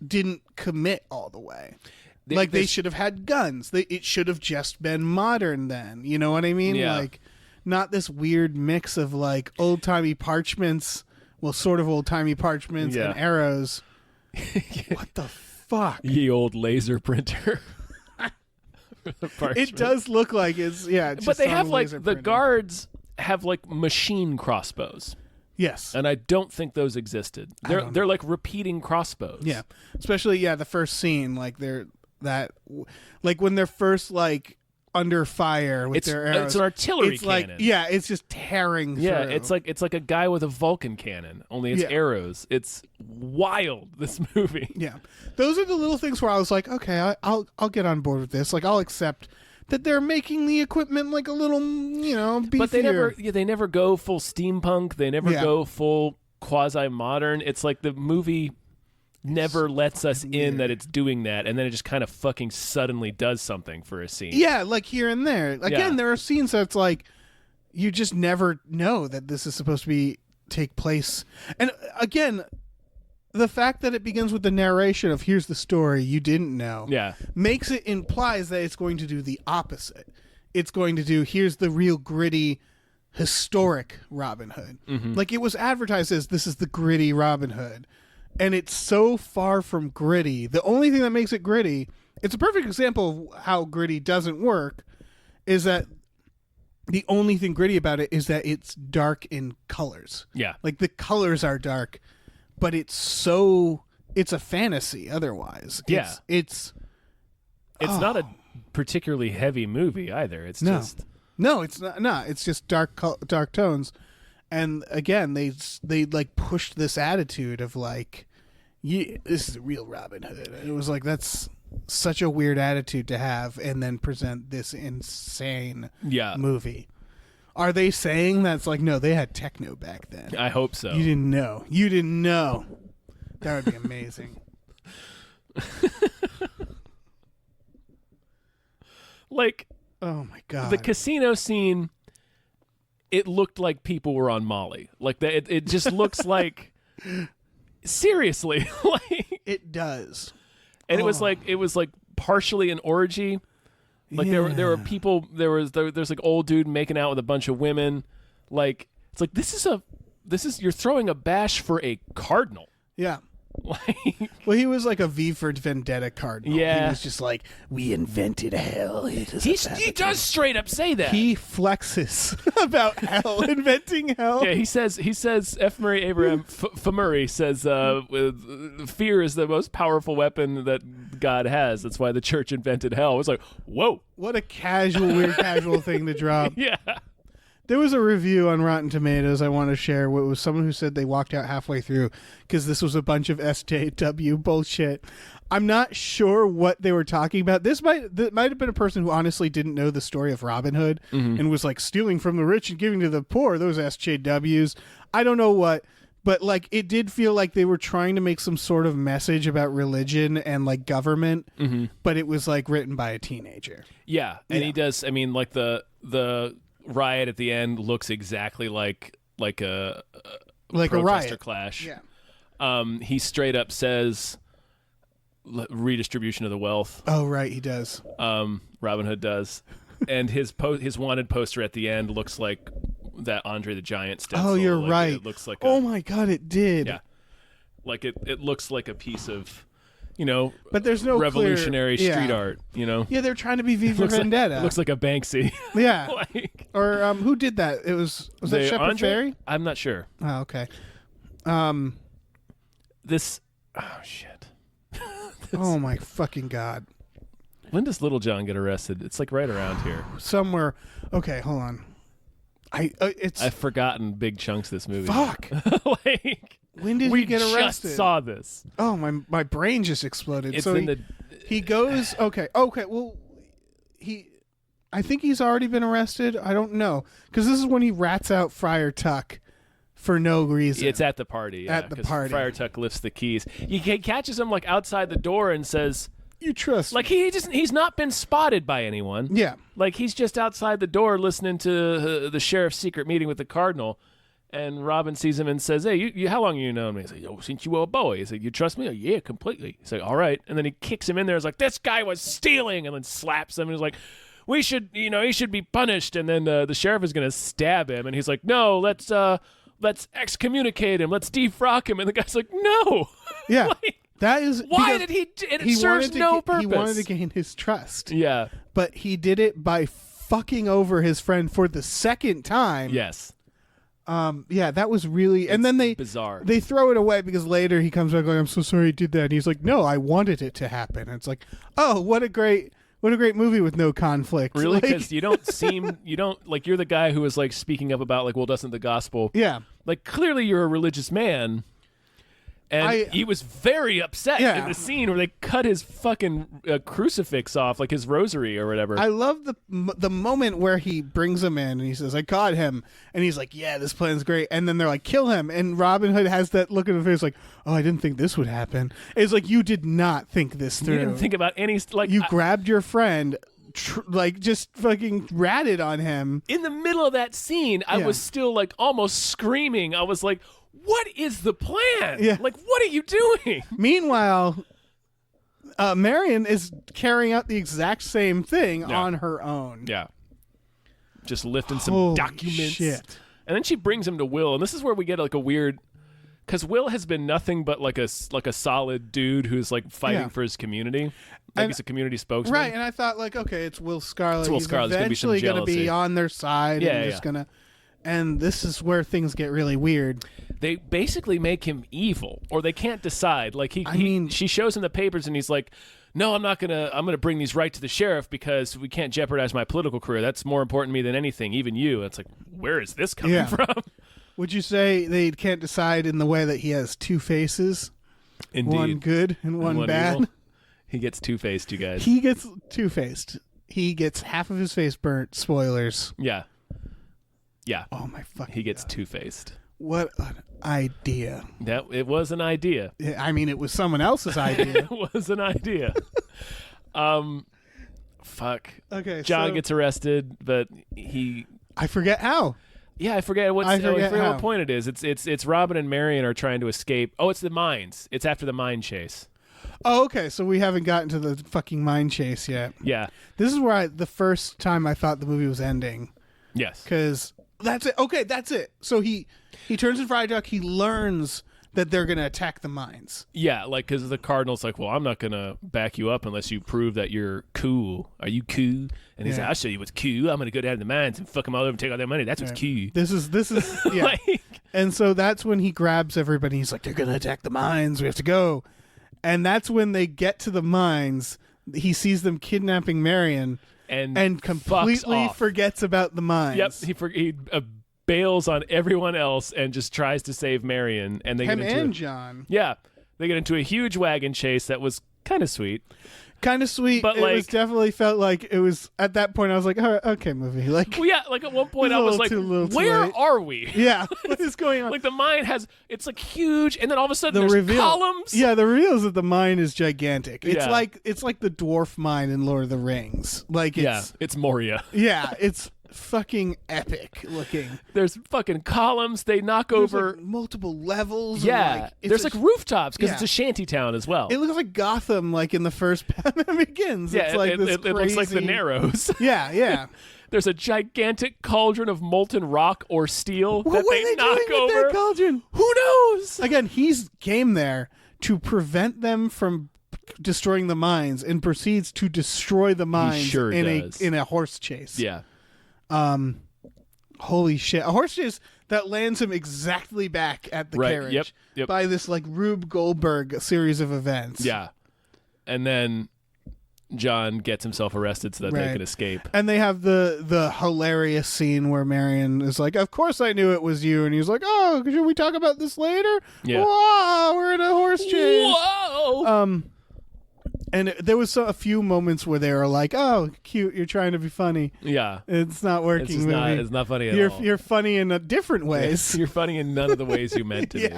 didn't commit all the way. They should have had guns. It should have just been modern then. You know what I mean? Yeah. Like, not this weird mix of like old-timey parchments, well, sort of old-timey parchments Yeah. and arrows. What the fuck? Ye old laser printer. It does look like it's but just they on have like laser the printing. guards have like machine crossbows, Yes. and I don't think those existed. They're like repeating crossbows. Yeah, especially the first scene, like like when they're first like under fire with their arrows. It's an artillery It's like cannon. it's just tearing. Yeah, through. it's like a guy with a Vulcan cannon, only it's Yeah. arrows. It's wild, this movie. Yeah, those are the little things where I was like, okay, I'll get on board with this. Like, I'll accept that they're making the equipment like a little, beefier. But they never go full steampunk. They never go full quasi modern. It's like the movie never lets us in that it's doing that, and then it just kind of fucking suddenly does something for a scene. Yeah, like here and there. Again, Yeah. there are scenes that's like you just never know that this is supposed to take place. And again, the fact that it begins with the narration of here's the story you didn't know Yeah. implies that it's going to do the opposite. It's going to do here's the real gritty historic Robin Hood. Mm-hmm. Like it was advertised as this is the gritty Robin Hood. And it's so far from gritty. The only thing that makes it gritty, it's a perfect example of how gritty doesn't work, is that the only thing gritty about it is that it's dark in colors. Yeah. Like the colors are dark, but it's a fantasy otherwise. Yeah. It's not a particularly heavy movie either. It's just No, it's not. No, it's just dark tones. And again, they like pushed this attitude of like, yeah, this is a real Robin Hood. And it was like that's such a weird attitude to have, and then present this insane movie. Are they saying that's like no? They had techno back then. I hope so. You didn't know. You didn't know. That would be amazing. Like, oh my god, the casino scene. It looked like people were on Molly. Like that. It just looks like. Seriously, like it does. And it was like partially an orgy. Like there were people. There's like old dude making out with a bunch of women. Like it's like this is you're throwing a bash for a cardinal. Yeah. Like, well, he was like a V for Vendetta cardinal. Yeah. He was just like, we invented hell. he does straight up say that. He flexes about hell, inventing hell. Yeah, he says F. Murray Abraham Murray says fear is the most powerful weapon that God has. That's why the church invented hell. It was like, whoa. What a weird casual thing to drop. Yeah. There was a review on Rotten Tomatoes I want to share. It was someone who said they walked out halfway through because this was a bunch of SJW bullshit. I'm not sure what they were talking about. That might have been a person who honestly didn't know the story of Robin Hood and was like stealing from the rich and giving to the poor. Those SJWs. I don't know what, but like it did feel like they were trying to make some sort of message about religion and like government, but it was like written by a teenager. Yeah, and he does. I mean, like the riot at the end looks exactly like a protester riot clash. Yeah. He straight up says redistribution of the wealth. Oh right, he does. Robin Hood does, and his wanted poster at the end looks like that Andre the Giant stencil. Oh, you're like, right. It looks like. Oh my God, it did. Yeah, like it looks like a piece of. But there's no revolutionary clear, street art. Yeah, they're trying to be V for Vendetta. It looks like a Banksy. Yeah. Like, or who did that? Was that Shepard Andre? Fairey? I'm not sure. Oh, okay. This. Oh shit. Oh my fucking God. When does Little John get arrested? It's like right around here. Somewhere. Okay, hold on. I've forgotten big chunks of this movie. Fuck. Like. When did we he get arrested? Just saw this. Oh, my brain just exploded. It's so in he goes. Okay. Well, I think he's already been arrested. I don't know because this is when he rats out Friar Tuck for no reason. It's at the party. Yeah, at the party, Friar Tuck lifts the keys. He catches him like outside the door and says, "You trust?" Like he's not been spotted by anyone. Yeah. Like he's just outside the door listening to the sheriff's secret meeting with the cardinal. And Robin sees him and says, "Hey, you how long have you known me?" He's like, "Oh, since you were a boy." He's like, "You trust me?" Oh, yeah, completely. He's like, "All right." And then he kicks him in there. He's like, "This guy was stealing," and then slaps him. And he's like, "We should, he should be punished." And then the sheriff is going to stab him. And he's like, "No, let's excommunicate him. Let's defrock him." And the guy's like, "No." Yeah. Like, that is why did he? It serves no purpose. He wanted to gain his trust. Yeah. But he did it by fucking over his friend for the second time. Yes. Yeah, that was really, and then bizarre. They throw it away because later he comes back like, "I'm so sorry he did that." And he's like, "No, I wanted it to happen." And it's like, oh, what a great movie with no conflict. Really, because you don't like you're the guy who was like speaking up about like, well, doesn't the gospel? Yeah, like clearly you're a religious man. And he was very upset in the scene where they cut his fucking crucifix off, like his rosary or whatever. I love the moment where he brings him in and he says, "I caught him," and he's like, "Yeah, this plan's great." And then they're like, "Kill him," and Robin Hood has that look in the face, like, "Oh, I didn't think this would happen." It's like you did not think this through. You didn't think about any like you grabbed your friend. Like just fucking ratted on him in the middle of that scene. I was still like almost screaming. I was like, what is the plan? Yeah. Like, what are you doing? Meanwhile, Marion is carrying out the exact same thing on her own. Yeah. Just lifting some Holy documents. Shit. And then she brings him to Will. And this is where we get like a weird... Because Will has been nothing but like a solid dude who's like fighting for his community. Like he's a community spokesman. Right, and I thought like, okay, it's Will Scarlet. It's Will He's Scarlet. eventually going to be on their side. Yeah, and just gonna... And this is where things get really weird. They basically make him evil, or they can't decide. Like she shows him the papers, and he's like, "No, I'm not gonna. I'm gonna bring these right to the sheriff because we can't jeopardize my political career. That's more important to me than anything, even you." It's like, where is this coming from? Would you say they can't decide in the way that he has two faces? Indeed. One good and one bad. Evil. He gets two-faced, you guys. He gets two-faced. He gets half of his face burnt. Spoilers. Yeah. Yeah. Oh my fucking He gets God. two-faced. What an idea. It was an idea. I mean, it was someone else's idea. It was an idea. Fuck. Okay. John so gets arrested, but I forget how. Yeah, I forget what how. point it is. It's Robin and Marion are trying to escape. Oh, it's the mines. It's after the mine chase. Oh, okay. So we haven't gotten to the fucking mine chase yet. Yeah. This is where the first time I thought the movie was ending. Yes. Because that's it. Okay, that's it. So he turns in Friar Tuck. He learns that they're going to attack the mines. Yeah, like because the Cardinal's like, well, I'm not going to back you up unless you prove that you're cool. Are you cool? And he's like, I'll show you what's cool. I'm going to go down to the mines and fuck them all over and take all their money. That's what's cool. This is yeah. Like, and so that's when he grabs everybody. He's like, they're going to attack the mines. We have to go. And that's when they get to the mines. He sees them kidnapping Marion and completely forgets about the mines. Yep, he bails on everyone else and just tries to save Marion. And they Him get into and John. Yeah, they get into a huge wagon chase that was kind of sweet. Kind of sweet, but it was definitely felt like it was at that point. I was like, oh, okay, movie. Like, well, yeah, like at one point I was like, where are we? Yeah, what is going on? Like the mine it's like huge, and then all of a sudden there's columns. Yeah, the reveal is that the mine is gigantic. It's like the dwarf mine in Lord of the Rings. Like, it's Moria. Yeah, it's fucking epic looking. There's fucking columns. They knock over like multiple levels. Yeah, there's like rooftops because it's a shanty town as well. It looks like Gotham, like in the first Batman Begins. Yeah, it's like it looks like the Narrows. Yeah. There's a gigantic cauldron of molten rock or steel what that they knock doing over. With that cauldron? Who knows? Again, he's came there to prevent them from destroying the mines and proceeds to destroy the mines in a horse chase. Yeah. Holy shit. A horse chase that lands him exactly back at the carriage by this like Rube Goldberg series of events. Yeah. And then John gets himself arrested so that they can escape. And they have the hilarious scene where Marion is like, of course I knew it was you. And he's like, oh, should we talk about this later? Yeah. Whoa, we're in a horse chase. Whoa. And there was a few moments where they were like, "Oh, cute! You're trying to be funny." Yeah, it's not working. It's not funny at all. You're funny in different ways. You're funny in none of the ways you meant to be.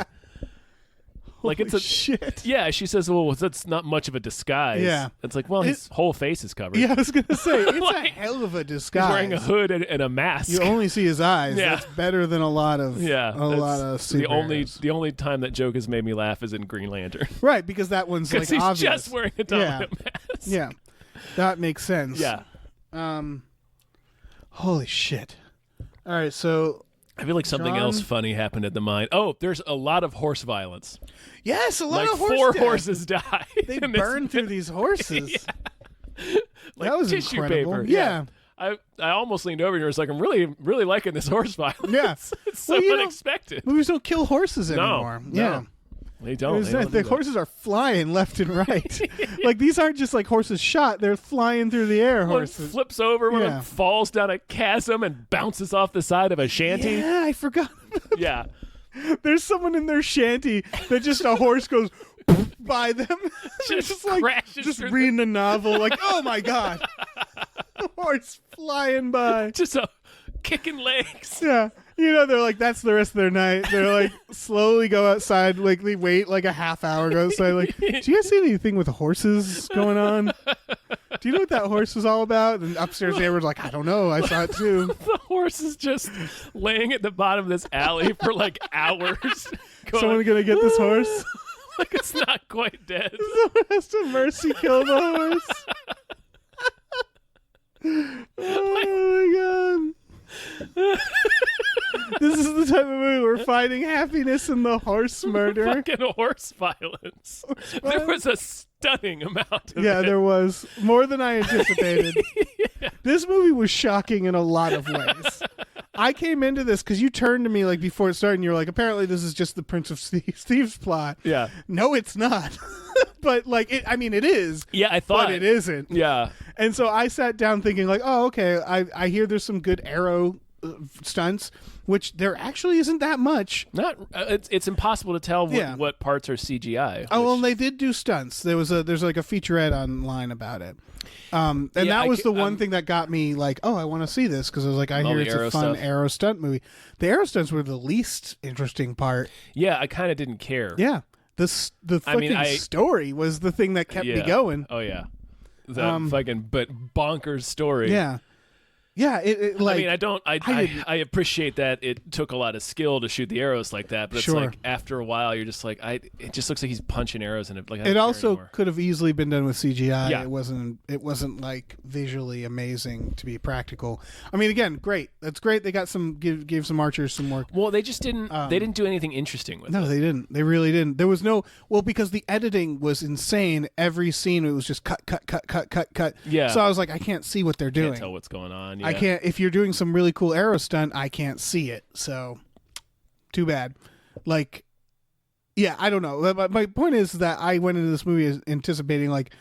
Like Holy shit. Yeah, she says, "Well, that's not much of a disguise." Yeah, it's like, well, his whole face is covered. Yeah, I was gonna say it's like, a hell of a disguise. He's wearing a hood and a mask. You only see his eyes. Yeah. That's better than a lot of lot of superheroes. The only time that joke has made me laugh is in Green Lantern. Right, because that one's like he's obvious. just wearing a dominant mask. Yeah, that makes sense. Yeah. Holy shit! All right, so. I feel like something else funny happened at the mine. Oh, there's a lot of horse violence. Yes, a lot of horse 4 horses die. They burn through these horses. Like that was tissue incredible. paper. Yeah. I almost leaned over and was like, I'm really liking this horse violence. Yeah. It's so unexpected. Movies don't kill horses anymore. No. Yeah. They don't. The horses are flying left and right. Like, these aren't just like horses shot. They're flying through the air, horses. One flips over, one falls down a chasm and bounces off the side of a shanty. Yeah, I forgot about that. Yeah. There's someone in their shanty that just a horse goes by them. Just like crashes just through reading a novel like, oh my God. The horse flying by. Just kicking legs. Yeah. You know, they're like, that's the rest of their night. They're like, slowly go outside, like, they wait like a half hour, go outside, like, do you guys see anything with the horses going on? Do you know what that horse was all about? And upstairs neighbor's like, I don't know, I saw it too. The horse is just laying at the bottom of this alley for like hours. Someone gonna get this horse? Like, it's not quite dead. Someone has to mercy kill the horse. Oh my God. This is the type of movie we're finding happiness in the horse murder. Fucking horse violence. There was a stunning amount of it. There was. More than I anticipated. This movie was shocking in a lot of ways. I came into this because you turned to me like before it started and you were like, apparently this is just the Prince of Thieves plot. Yeah. No, it's not. But like, it is. Yeah, I thought. But it isn't. Yeah. And so I sat down thinking like, oh, okay, I hear there's some good arrow stunts, which there actually isn't that much. It's impossible to tell what parts are CGI. Oh, well, they did do stunts. There's like a featurette online about it. And that was the one thing that got me like, oh, I want to see this, because I was like, I hear it's a fun arrow stunt movie. The arrow stunts were the least interesting part. Yeah, I kind of didn't care. Yeah. The fucking story was the thing that kept me going. Oh, yeah. The fucking bonkers story. Yeah. Yeah, like, I mean, I appreciate that it took a lot of skill to shoot the arrows like that, but it's like after a while you're just like, it just looks like he's punching arrows in it. Like, it also could have easily been done with CGI. Yeah. It wasn't like visually amazing to be practical. I mean, again, great. That's great. They got gave some archers some work. Well, they just didn't. They didn't do anything interesting with it. No, they didn't. They really didn't. There was because the editing was insane. Every scene it was just cut. Yeah. So I was like, I can't see what they're doing. Can't tell what's going on. Yeah. I can't. If you're doing some really cool arrow stunt, I can't see it. So, too bad. Like, Yeah, I don't know. But my point is that I went into this movie anticipating like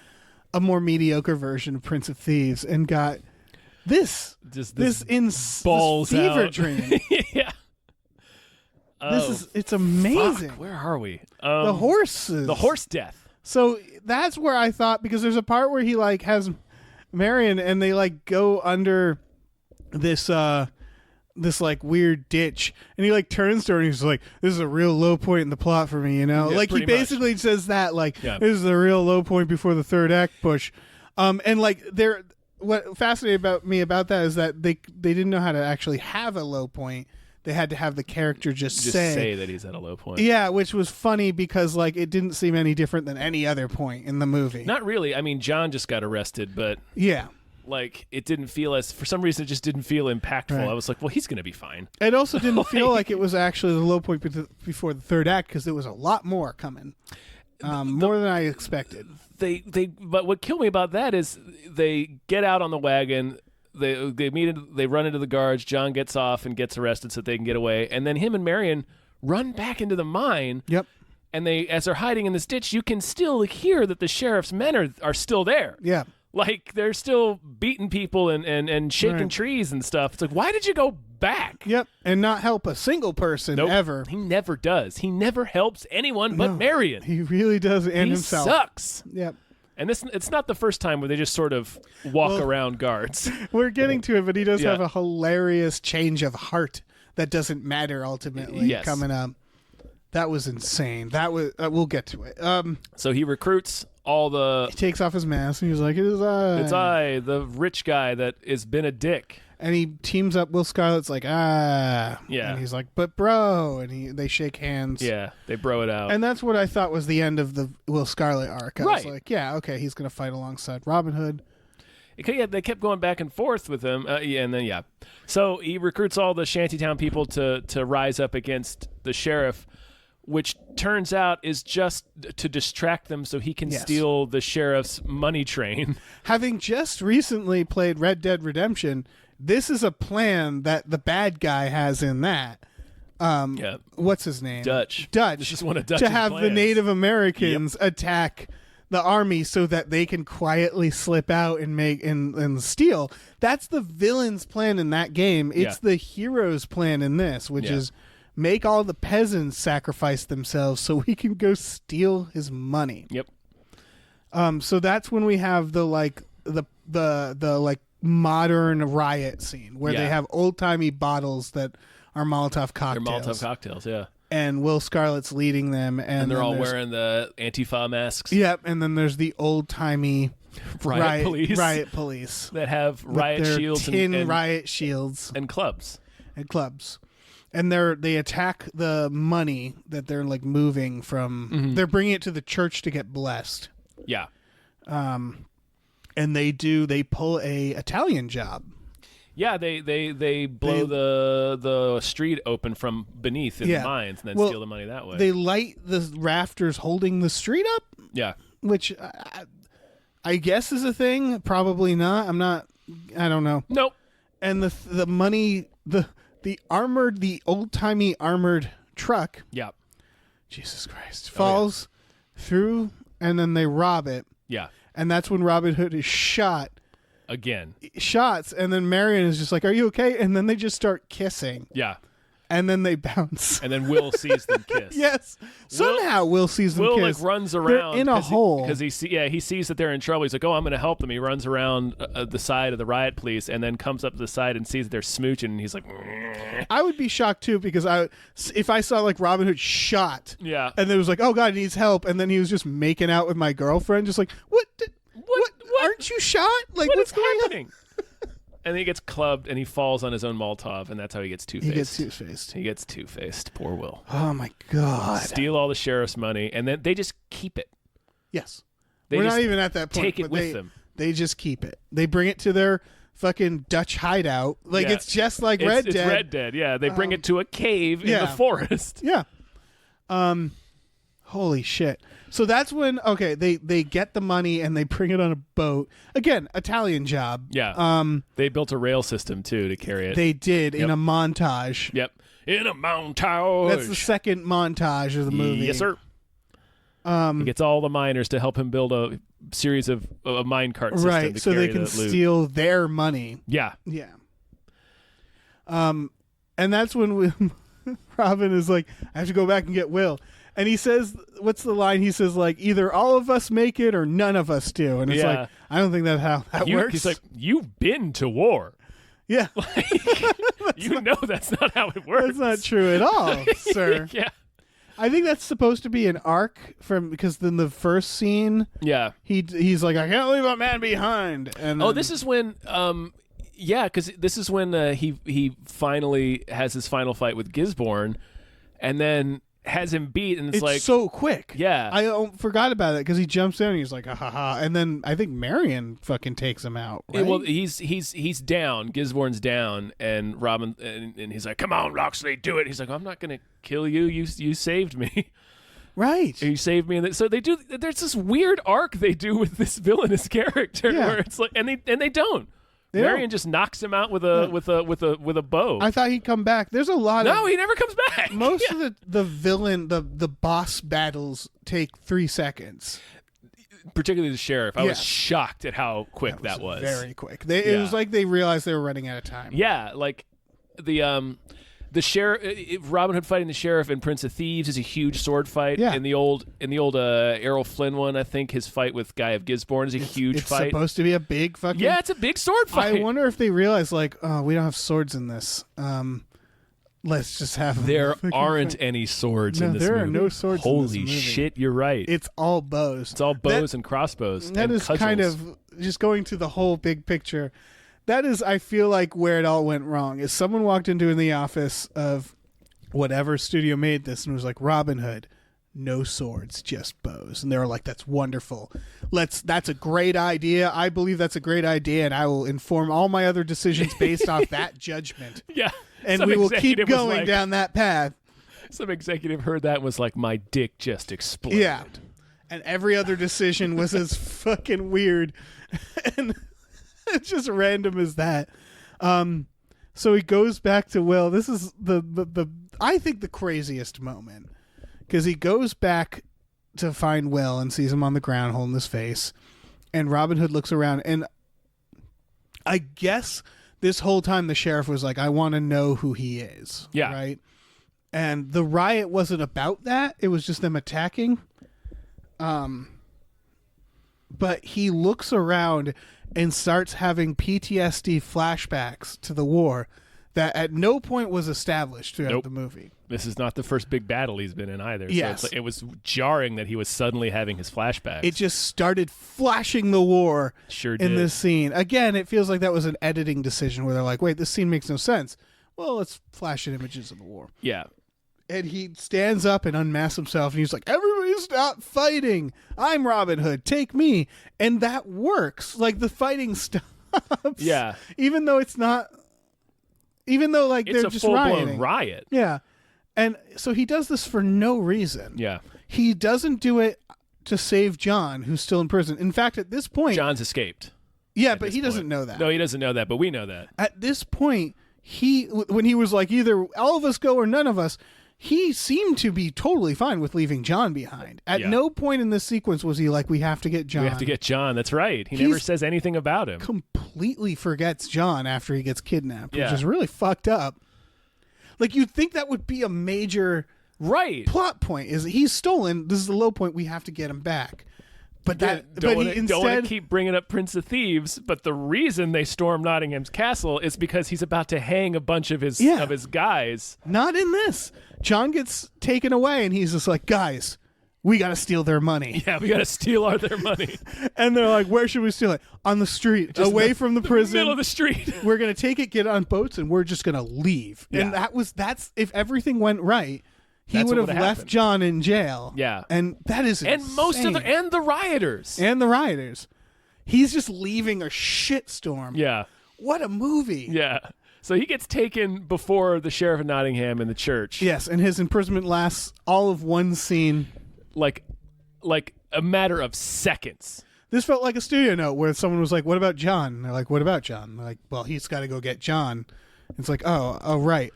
a more mediocre version of Prince of Thieves and got this balls fever out. dream. Yeah. It's amazing. Fuck, where are we? The horses. The horse death. So that's where I thought, because there's a part where he like has Marion and they like go under this like weird ditch, and he like turns to her and he's like, this is a real low point in the plot for me, you know? Yeah, like he pretty much. basically says that, like, Yeah. this is the real low point before the third act push. And like what fascinated me about that is that they didn't know how to actually have a low point. They had to have the character just say that he's at a low point. Yeah, which was funny because like it didn't seem any different than any other point in the movie. Not really. I mean, John just got arrested, but Yeah. like it didn't feel as, for some reason, it just didn't feel impactful. Right. I was like, well, he's going to be fine. It also didn't feel like it was actually the low point before the third act, because there was a lot more coming, more than I expected. But what killed me about that is they get out on the wagon. They run into the guards. John gets off and gets arrested so they can get away. And then him and Marion run back into the mine. Yep. And as they're hiding in this ditch, you can still hear that the sheriff's men are still there. Yeah. Like they're still beating people and shaking Right. trees and stuff. It's like, why did you go back? Yep. And not help a single person Nope. ever. He never does. He never helps anyone but No. Marion. He really does, and He himself. sucks. Yep. And it's not the first time where they just sort of walk around guards. We're getting to it, but he does Yeah. have a hilarious change of heart that doesn't matter ultimately Yes. coming up. That was insane. That was we'll get to it. So he recruits all the. He takes off his mask and he's like, "It is I." It's I, the rich guy that has been a dick. And he teams up. Will Scarlet's like, "Ah." Yeah. And he's like, "But bro," and they shake hands. Yeah, they bro it out. And that's what I thought was the end of the Will Scarlet arc. I was Right. like, yeah, okay, he's going to fight alongside Robin Hood. They kept going back and forth with him, and then so he recruits all the shantytown people to rise up against the sheriff, which turns out is just to distract them so he can Yes. steal the sheriff's money train. Having just recently played Red Dead Redemption, this is a plan that the bad guy has in that. Yeah, What's his name? Dutch. Dutch. This is one of Dutch's to have the plans. Native Americans attack the army so that they can quietly slip out and make and steal. That's the villain's plan in that game. It's the hero's plan in this, which is make all the peasants sacrifice themselves so we can go steal his money. Yep. So that's when we have the modern riot scene where they Yeah. have old timey bottles that are Molotov cocktails. They're Molotov cocktails, yeah. And Will Scarlet's leading them, And they're then all there's- wearing the Antifa masks. Yep, and then there's the old timey Riot police. riot police That have with riot their shields tin and riot shields and clubs. and clubs, and they attack the money that they're like moving from. Mm-hmm. They're bringing it to the church to get blessed, Yeah. and they pull a Italian job. Yeah, they blow the street open from beneath in the mines and then steal the money that way. They light the rafters holding the street up, yeah. which I guess is a thing. Probably not. I don't know. Nope. And the money, the old timey armored truck, Yeah. Jesus Christ, falls through, and then they rob it, Yeah. and that's when Robin Hood is shots, and then Marion is just like, "Are you okay?" And then they just start kissing, Yeah. and then they bounce. And then Will sees them kiss. Yes, somehow Will sees them Will kiss. like runs They're around in a hole because he sees that they're in trouble. He's like, "Oh, I'm going to help them." He runs around the side of the riot police and then comes up to the side and sees that they're smooching. And he's like, I would be shocked too, because if I saw like Robin Hood shot, "Yeah, and there was like, "Oh God, he needs help," and then he was just making out with my girlfriend, just like, what? Aren't you shot? Like, what's going on? happening?" And then he gets clubbed and he falls on his own Molotov, and that's how he gets two-faced. He gets two-faced. He gets two-faced. Poor Will. Oh my God. Steal all the sheriff's money, and then they just keep it. Yes. They We're just not even at that point. take it but with them. They just keep it. They bring it to their fucking Dutch hideout. Like, Yeah. it's just like It's Red Dead. It's Red Dead, yeah. They bring it to a cave in yeah. the forest. Yeah. Holy shit. So that's when they get the money and they bring it on a boat. Again, Italian job. Yeah. They built a rail system, too, to carry it. They did in a montage. Yep. In a montage. That's the second montage of the movie. Yes, sir. He gets all the miners to help him build a series of a minecart system, right? to So carry they can the loot. steal their money. Yeah, Yeah. And that's when Robin is like, I have to go back and get Will. And he says, what's the line? He says, like, either all of us make it or none of us do. And it's Yeah. like, I don't think that's how that works. He's like, you've been to war. yeah, You know that's not how it works. that's not true at all, sir. Yeah, I think that's supposed to be an arc because then the first scene, yeah. he's like, I can't leave a man behind. And Oh, then- this is when, yeah, because this is when he finally has his final fight with Gisborne, and then has him beat, and it's like, so quick. yeah, I forgot about it because he jumps in and he's like, ha ha ha. And then I think Marion fucking takes him out. Right? well, he's down. Gisborne's down, and Robin, and he's like, "Come on, Loxley, do it." He's like, "I'm not gonna kill you. You saved me. right. You saved me." And so they do. There's this weird arc they do with this villainous character Yeah. where it's like, and they don't. They Marion don't. just knocks him out with a bow. I thought he'd come back. There's a lot no, of he never comes back. most of the villain the boss battles take 3 seconds. Particularly the sheriff. I was Yeah. shocked at how quick that was. Very quick. It Yeah. was like they realized they were running out of time. Yeah, like the sheriff, Robin Hood fighting the sheriff in Prince of Thieves is a huge sword fight. Yeah. In the old Errol Flynn one, I think his fight with Guy of Gisborne is a huge It's fight. supposed to be a big fucking. Yeah, it's a big sword fight. I wonder if they realize like, oh, we don't have swords in this. Let's just have. There fucking aren't fight. any swords No, in this there are movie. no swords in Holy this movie. shit, you're right. It's all bows. It's all bows and crossbows. That and is kind cudgels. of just going to the whole big picture. That is, I feel like, where it all went wrong. Is someone walked into the office of whatever studio made this and was like, Robin Hood, no swords, just bows. And they were like, that's wonderful. That's a great idea. I believe that's a great idea, and I will inform all my other decisions based off that judgment. Yeah. And Some we will keep executive was going like- down that path. Some executive heard that and was like, my dick just exploded. Yeah. And every other decision was as fucking weird and it's just random as that. So he goes back to Will. This is the I think the craziest moment because he goes back to find Will and sees him on the ground holding his face, and Robin Hood looks around, and I guess this whole time the sheriff was like, I want to know who he is. Yeah. Right. And the riot wasn't about that. It was just them attacking. But he looks around and starts having PTSD flashbacks to the war that at no point was established throughout Nope. the movie. This is not the first big battle he's been in either. Yes. So it's like, it was jarring that he was suddenly having his flashbacks. It just started flashing the war Sure in did. this scene. Again, it feels like that was an editing decision where they're like, wait, this scene makes no sense. Well, let's flash in images of the war. Yeah. And he stands up and unmasks himself, and he's like, everybody stop fighting. I'm Robin Hood. Take me. And that works. Like, the fighting stops. Yeah. Even though it's not... Even though, like, It's they're a just full-blown rioting. riot. Yeah. And so he does this for no reason. Yeah. He doesn't do it to save John, who's still in prison. In fact, at this point... John's escaped. yeah, at but this he doesn't point. know that. No, he doesn't know that, but we know that. At this point, when he was like, either all of us go or none of us, he seemed to be totally fine with leaving John behind. At Yeah. no point in this sequence was he like, we have to get John. We have to get John. That's right. He He's never says anything about him. completely forgets John after he gets kidnapped, Yeah. which is really fucked up. Like, you'd think that would be a major Right. plot point, is he's stolen. This is the low point. We have to get him back. But that, don't but wanna, he don't want instead, to keep bringing up Prince of Thieves, but the reason they storm Nottingham's castle is because he's about to hang a bunch of his Yeah. guys. not in this. John gets taken away, and he's just like, guys, we got to steal their money. Yeah, we got to steal all their money. And they're like, where should we steal it? On the street, away from the prison. Middle of the street. We're going to take it, get on boats, and we're just going to leave. And Yeah. that's if everything went right, he That's would what have would've left happened. John in jail. Yeah. And that is And most of the insane. and the rioters. and the rioters. He's just leaving a shitstorm. Yeah. What a movie. Yeah. So he gets taken before the sheriff of Nottingham in the church. Yes, and his imprisonment lasts all of one scene. Like a matter of seconds. This felt like a studio note where someone was like, what about John? And they're like, what about John? And they're like, well, he's got to go get John. It's like, oh, right.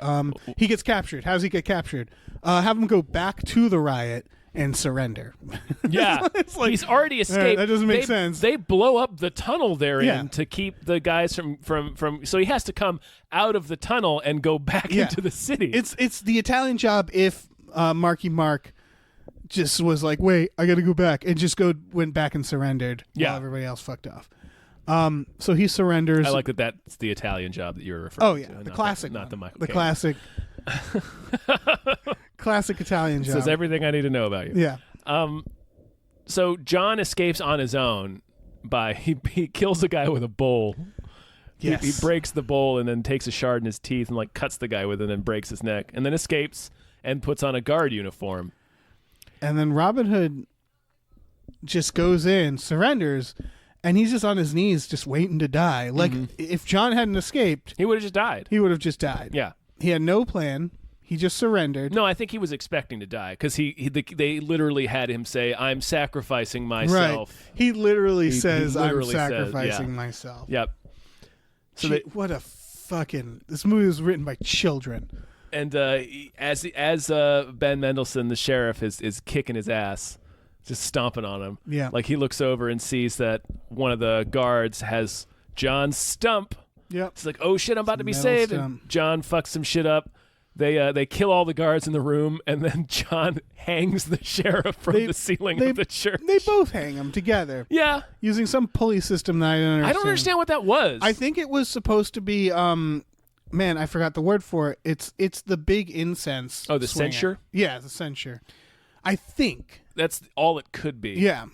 He gets captured. How does he get captured? Have him go back to the riot and surrender. Yeah, It's like, he's already escaped. that doesn't make sense. They blow up the tunnel they're Yeah. in to keep the guys from. So he has to come out of the tunnel and go back Yeah. into the city. It's the Italian Job if Marky Mark just was like, wait, I got to go back, and just went back and surrendered while everybody else fucked off. So he surrenders. I like that. That's the Italian Job that you're referring Oh yeah, to. the not classic, not the Michael. the Caine. classic, classic Italian Job. Says everything I need to know about you. Yeah, So John escapes on his own by he kills a guy with a bowl. yes. He breaks the bowl and then takes a shard in his teeth and like cuts the guy with it and then breaks his neck and then escapes and puts on a guard uniform. And then Robin Hood just goes in, surrenders, and he's just on his knees, just waiting to die. Like if John hadn't escaped, He would have just died. he would have just died. Yeah. He had no plan. He just surrendered. No, I think he was expecting to die because they literally had him say, "I'm sacrificing myself." Right. He literally says, literally "I'm says, sacrificing yeah. myself." Yep. So What a fucking! This movie was written by children. and as Ben Mendelsohn, the sheriff, is kicking his ass, just stomping on him. Yeah. Like he looks over and sees that one of the guards has John's stump. Yep. It's like, oh shit, I'm about to be metal saved. stump. And John fucks some shit up. They kill all the guards in the room, and then John hangs the sheriff from the ceiling of the church. They both hang them together Yeah. using some pulley system that I don't understand. I don't understand what that was. I think it was supposed to be. Man, I forgot the word for it. It's the big incense. Oh, the swinger. censer? Yeah, the censer. I think. That's all it could be. Yeah.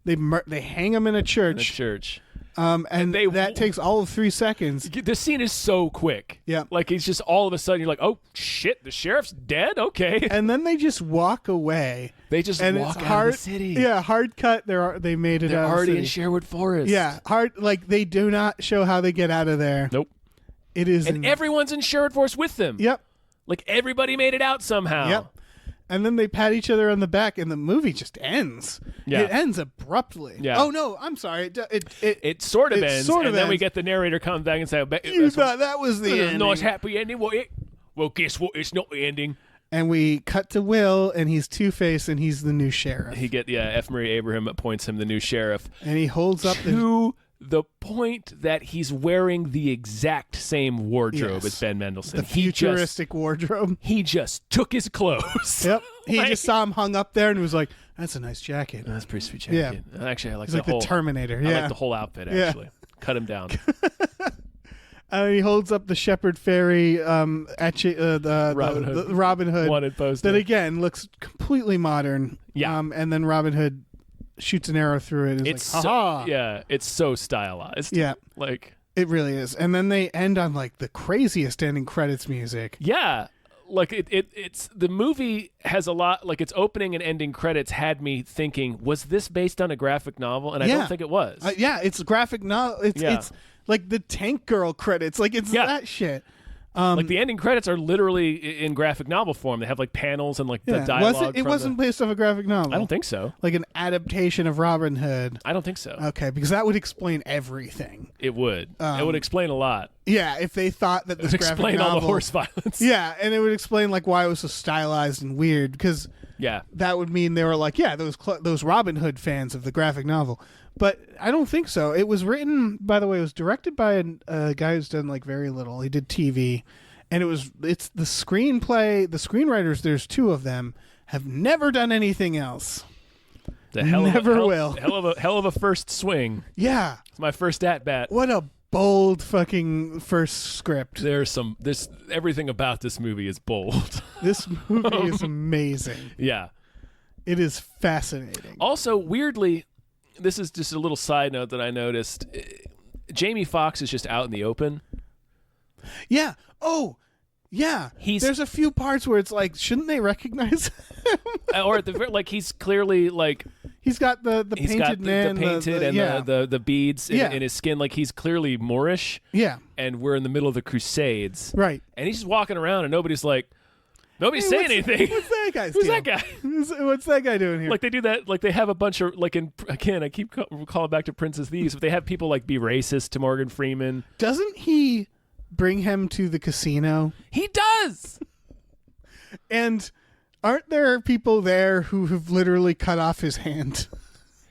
They hang him in a In a church. church. And that takes all of 3 seconds. The scene is so quick. Yeah. Like it's just all of a sudden you're like, oh shit, the sheriff's dead? Okay. And then they just walk away. They just And walk it's out hard. of the city. Yeah, hard cut. They made it They're out already of in the city. Sherwood Forest. Yeah, hard. Like they do not show how they get out of there. Nope. It is. And everyone's in Sherwood Forest with them. Yep. Like everybody made it out somehow. Yep. And then they pat each other on the back, and the movie just ends. Yeah. It ends abruptly. Yeah. Oh no, I'm sorry. It sort of It ends, sort of and then we ends. get the narrator come back and say, You thought that was the a ending. nice happy ending. Well, guess what? It's not the ending. And we cut to Will, and he's Two-Face, and he's the new sheriff. F. Murray Abraham appoints him the new sheriff. And he holds up To the point that he's wearing the exact same wardrobe Yes. as Ben Mendelsohn. the futuristic wardrobe. He just took his clothes. Yep. He Like- just saw him hung up there and was like, "That's a nice jacket." That's a pretty sweet Yeah. jacket. Actually, I like He's the like whole the Terminator. I Yeah. like the whole outfit. Yeah. Actually, cut him down. And he holds up the Shepherd Ferry Robin Hood. the Robin Hood Wanted poster. that again looks completely modern. Yeah. And then Robin Hood shoots an arrow through it. And It's like, so, ha yeah, it's so stylized. Yeah. Like It really is. And then they end on like the craziest ending credits music. yeah, like it's the movie has a lot like its opening and ending credits had me thinking, was this based on a graphic novel? And I Yeah. don't think it was. Yeah, it's graphic novel. It's like the Tank Girl credits. Like it's Yeah. that shit. Like the ending credits are literally in graphic novel form. They have like panels and like the Yeah. dialogue. It wasn't based off a graphic novel. I don't think so. like an adaptation of Robin Hood. I don't think so. Okay, because that would explain everything. It would. It would explain a lot. Yeah, if they thought that this It would graphic explain novel, all the horse violence. Yeah, and it would explain like why it was so stylized and weird. Because Yeah. that would mean they were like, yeah, those Robin Hood fans of the graphic novel. But I don't think so. It was written, by the way, it was directed by a guy who's done like very little. He did TV, and it's the screenplay. The screenwriters, there's 2 of them, have never done anything else. The Never will. Hell of a first swing. Yeah, It's my first at bat. what a bold fucking first script. There's everything about this movie is bold. This movie is amazing. Yeah. It is fascinating. Also, weirdly, this is just a little side note that I noticed. Jamie Foxx is just out in the open. Yeah. Oh, yeah. He's- There's a few parts where it's like, shouldn't they recognize him? Or at the like he's clearly like He's got the he's painted got man, the painted and yeah. the beads Yeah. in his skin. Like he's clearly Moorish, Yeah, and we're in the middle of the Crusades. right. And he's just walking around, and nobody's saying What's anything. What's that guy's Who's deal? that guy? What's that guy doing here? Like they do that, like they have a bunch of like again. I keep calling back to Princess Thieves, but they have people like be racist to Morgan Freeman. Doesn't he bring him to the casino? He does. And Aren't there people there who have literally cut off his hand?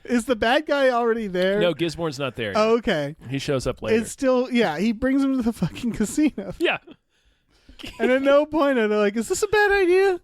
Is the bad guy already there? No, Gisborne's not there yet. Oh, okay. He shows up later. It's still, yeah, he brings him to the fucking casino. Yeah. And at no point are they like, is this a bad idea?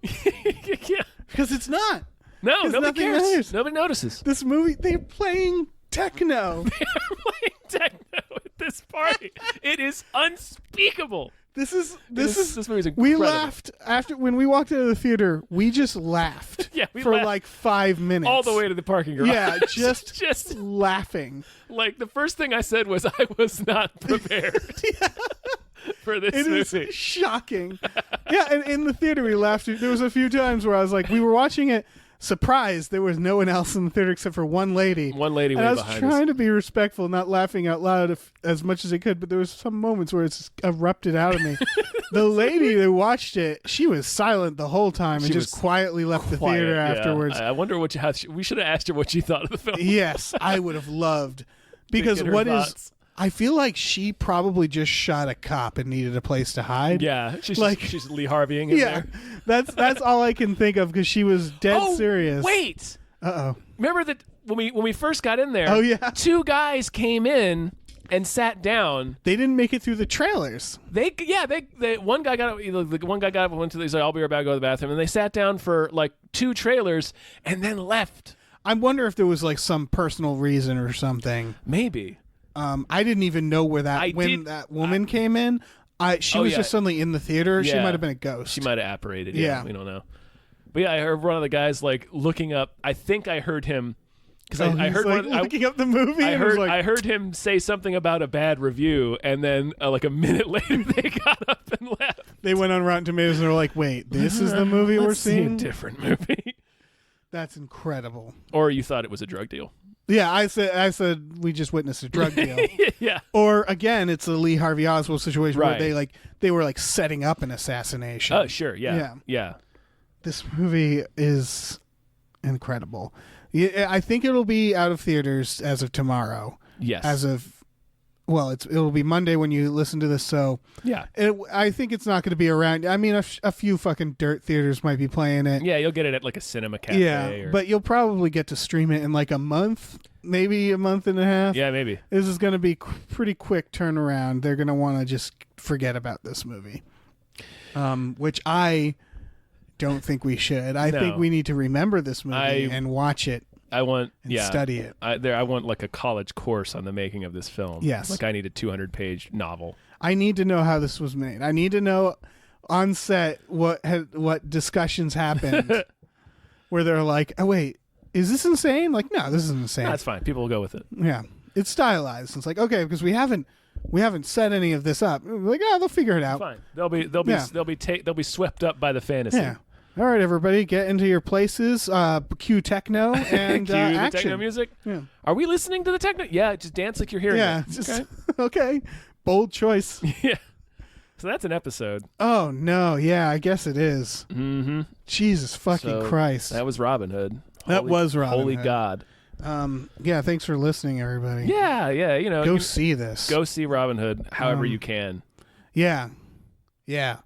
Yeah. Because it's not. No, 'Cause nobody nothing cares. matters. Nobody notices. This movie, they're playing techno. They're playing techno at this party. It is unspeakable. This This movie's incredible. we laughed after when we walked into the theater. We just laughed Yeah, we for laughed. like 5 minutes. All the way to the parking garage. Yeah, just laughing. laughing. Like the first thing I said was I was not prepared for this It is movie. shocking. Yeah, and in the theater we laughed. There was a few times where I was like, we were watching it, surprised there was no one else in the theater except for one lady. One lady And way I was behind trying us. to be respectful, not laughing out loud as much as I could, but there was some moments where it's erupted out of me. The lady that watched it, she was silent the whole time and She just was quietly left the Quiet, theater yeah. afterwards. I wonder we should have asked her what she thought of the film. Yes, I would have loved. Because Get her what is thoughts. I feel like she probably just shot a cop and needed a place to hide. Yeah, she's Like- she's Lee Harveying in Yeah. there. That's all I can think of because she was dead serious. Wait. Uh-oh. Remember that when we first got in there? Oh, yeah. Two guys came in and sat down. They didn't make it through the trailers. They one guy got up. The one guy got up and went to. He's like, "I'll be right back. Go to the bathroom." And they sat down for like 2 trailers and then left. I wonder if there was like some personal reason or something. Maybe. I didn't even know where that woman came in. She was just suddenly in the theater. She Yeah. might have been a ghost. She might have apparated. Yeah. We don't know. But yeah, I heard one of the guys like looking up. I think I heard him because I he's heard like one, looking up the movie. I and was heard like, I heard him say something about a bad review, and then like a minute later they got up and left. they went on Rotten Tomatoes and they're like, "Wait, this is the movie we're Let's see seeing." a different movie. That's incredible. Or you thought it was a drug deal. Yeah, I said we just witnessed a drug deal. Yeah. Or again, it's a Lee Harvey Oswald situation Right. where they were like setting up an assassination. Oh, sure. Yeah. Yeah. This movie is incredible. Yeah, I think it'll be out of theaters as of tomorrow. Yes. It'll be Monday when you listen to this. So yeah. I think it's not going to be around. I mean, a few fucking dirt theaters might be playing it. Yeah, you'll get it at like a cinema cafe. Yeah, but you'll probably get to stream it in like a month, maybe a month and a half. yeah, maybe. This is going to be pretty quick turnaround. They're going to want to just forget about this movie, which I don't think we should. I think we need to remember this movie and watch it. I want and study it. I want like a college course on the making of this film. Yes. Like I need a 200-page novel. I need to know how this was made. I need to know on set what discussions happened where they're like, "Oh wait, is this insane?" Like, no, this isn't insane. That's fine. People will go with it. Yeah, it's stylized. It's like, okay, because we haven't set any of this up. We're like, they'll figure it out. Fine. They'll be swept up by the fantasy. Yeah. All right, everybody, get into your places. Cue techno and Cue the action. techno music. Yeah. Are we listening to the techno? Yeah, just dance like you're hearing Yeah. it. Just, Okay. okay. Bold choice. Yeah. So that's an episode. Oh no. Yeah, I guess it is. Mm-hmm. Jesus fucking So Christ. That was Robin Hood. That was Robin Holy Hood. God. Yeah. Thanks for listening, everybody. Yeah. You know, Go see this. Go see Robin Hood however you can. Yeah. Yeah.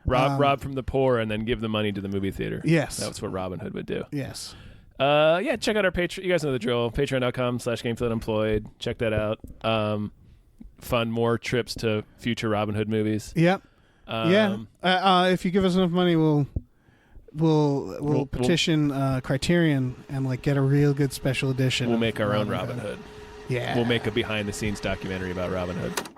Rob from the poor and then give the money to the movie theater. Yes. That's what Robin Hood would do. Yes. Yeah, check out our Patreon. You guys know the drill. Patreon.com/GameFieldUnemployed. Check that out. Fund more trips to future Robin Hood movies. Yep. Yeah. If you give us enough money, we'll petition Criterion and like get a real good special edition. We'll make our own Robin Hood. Yeah. We'll make a behind the scenes documentary about Robin Hood.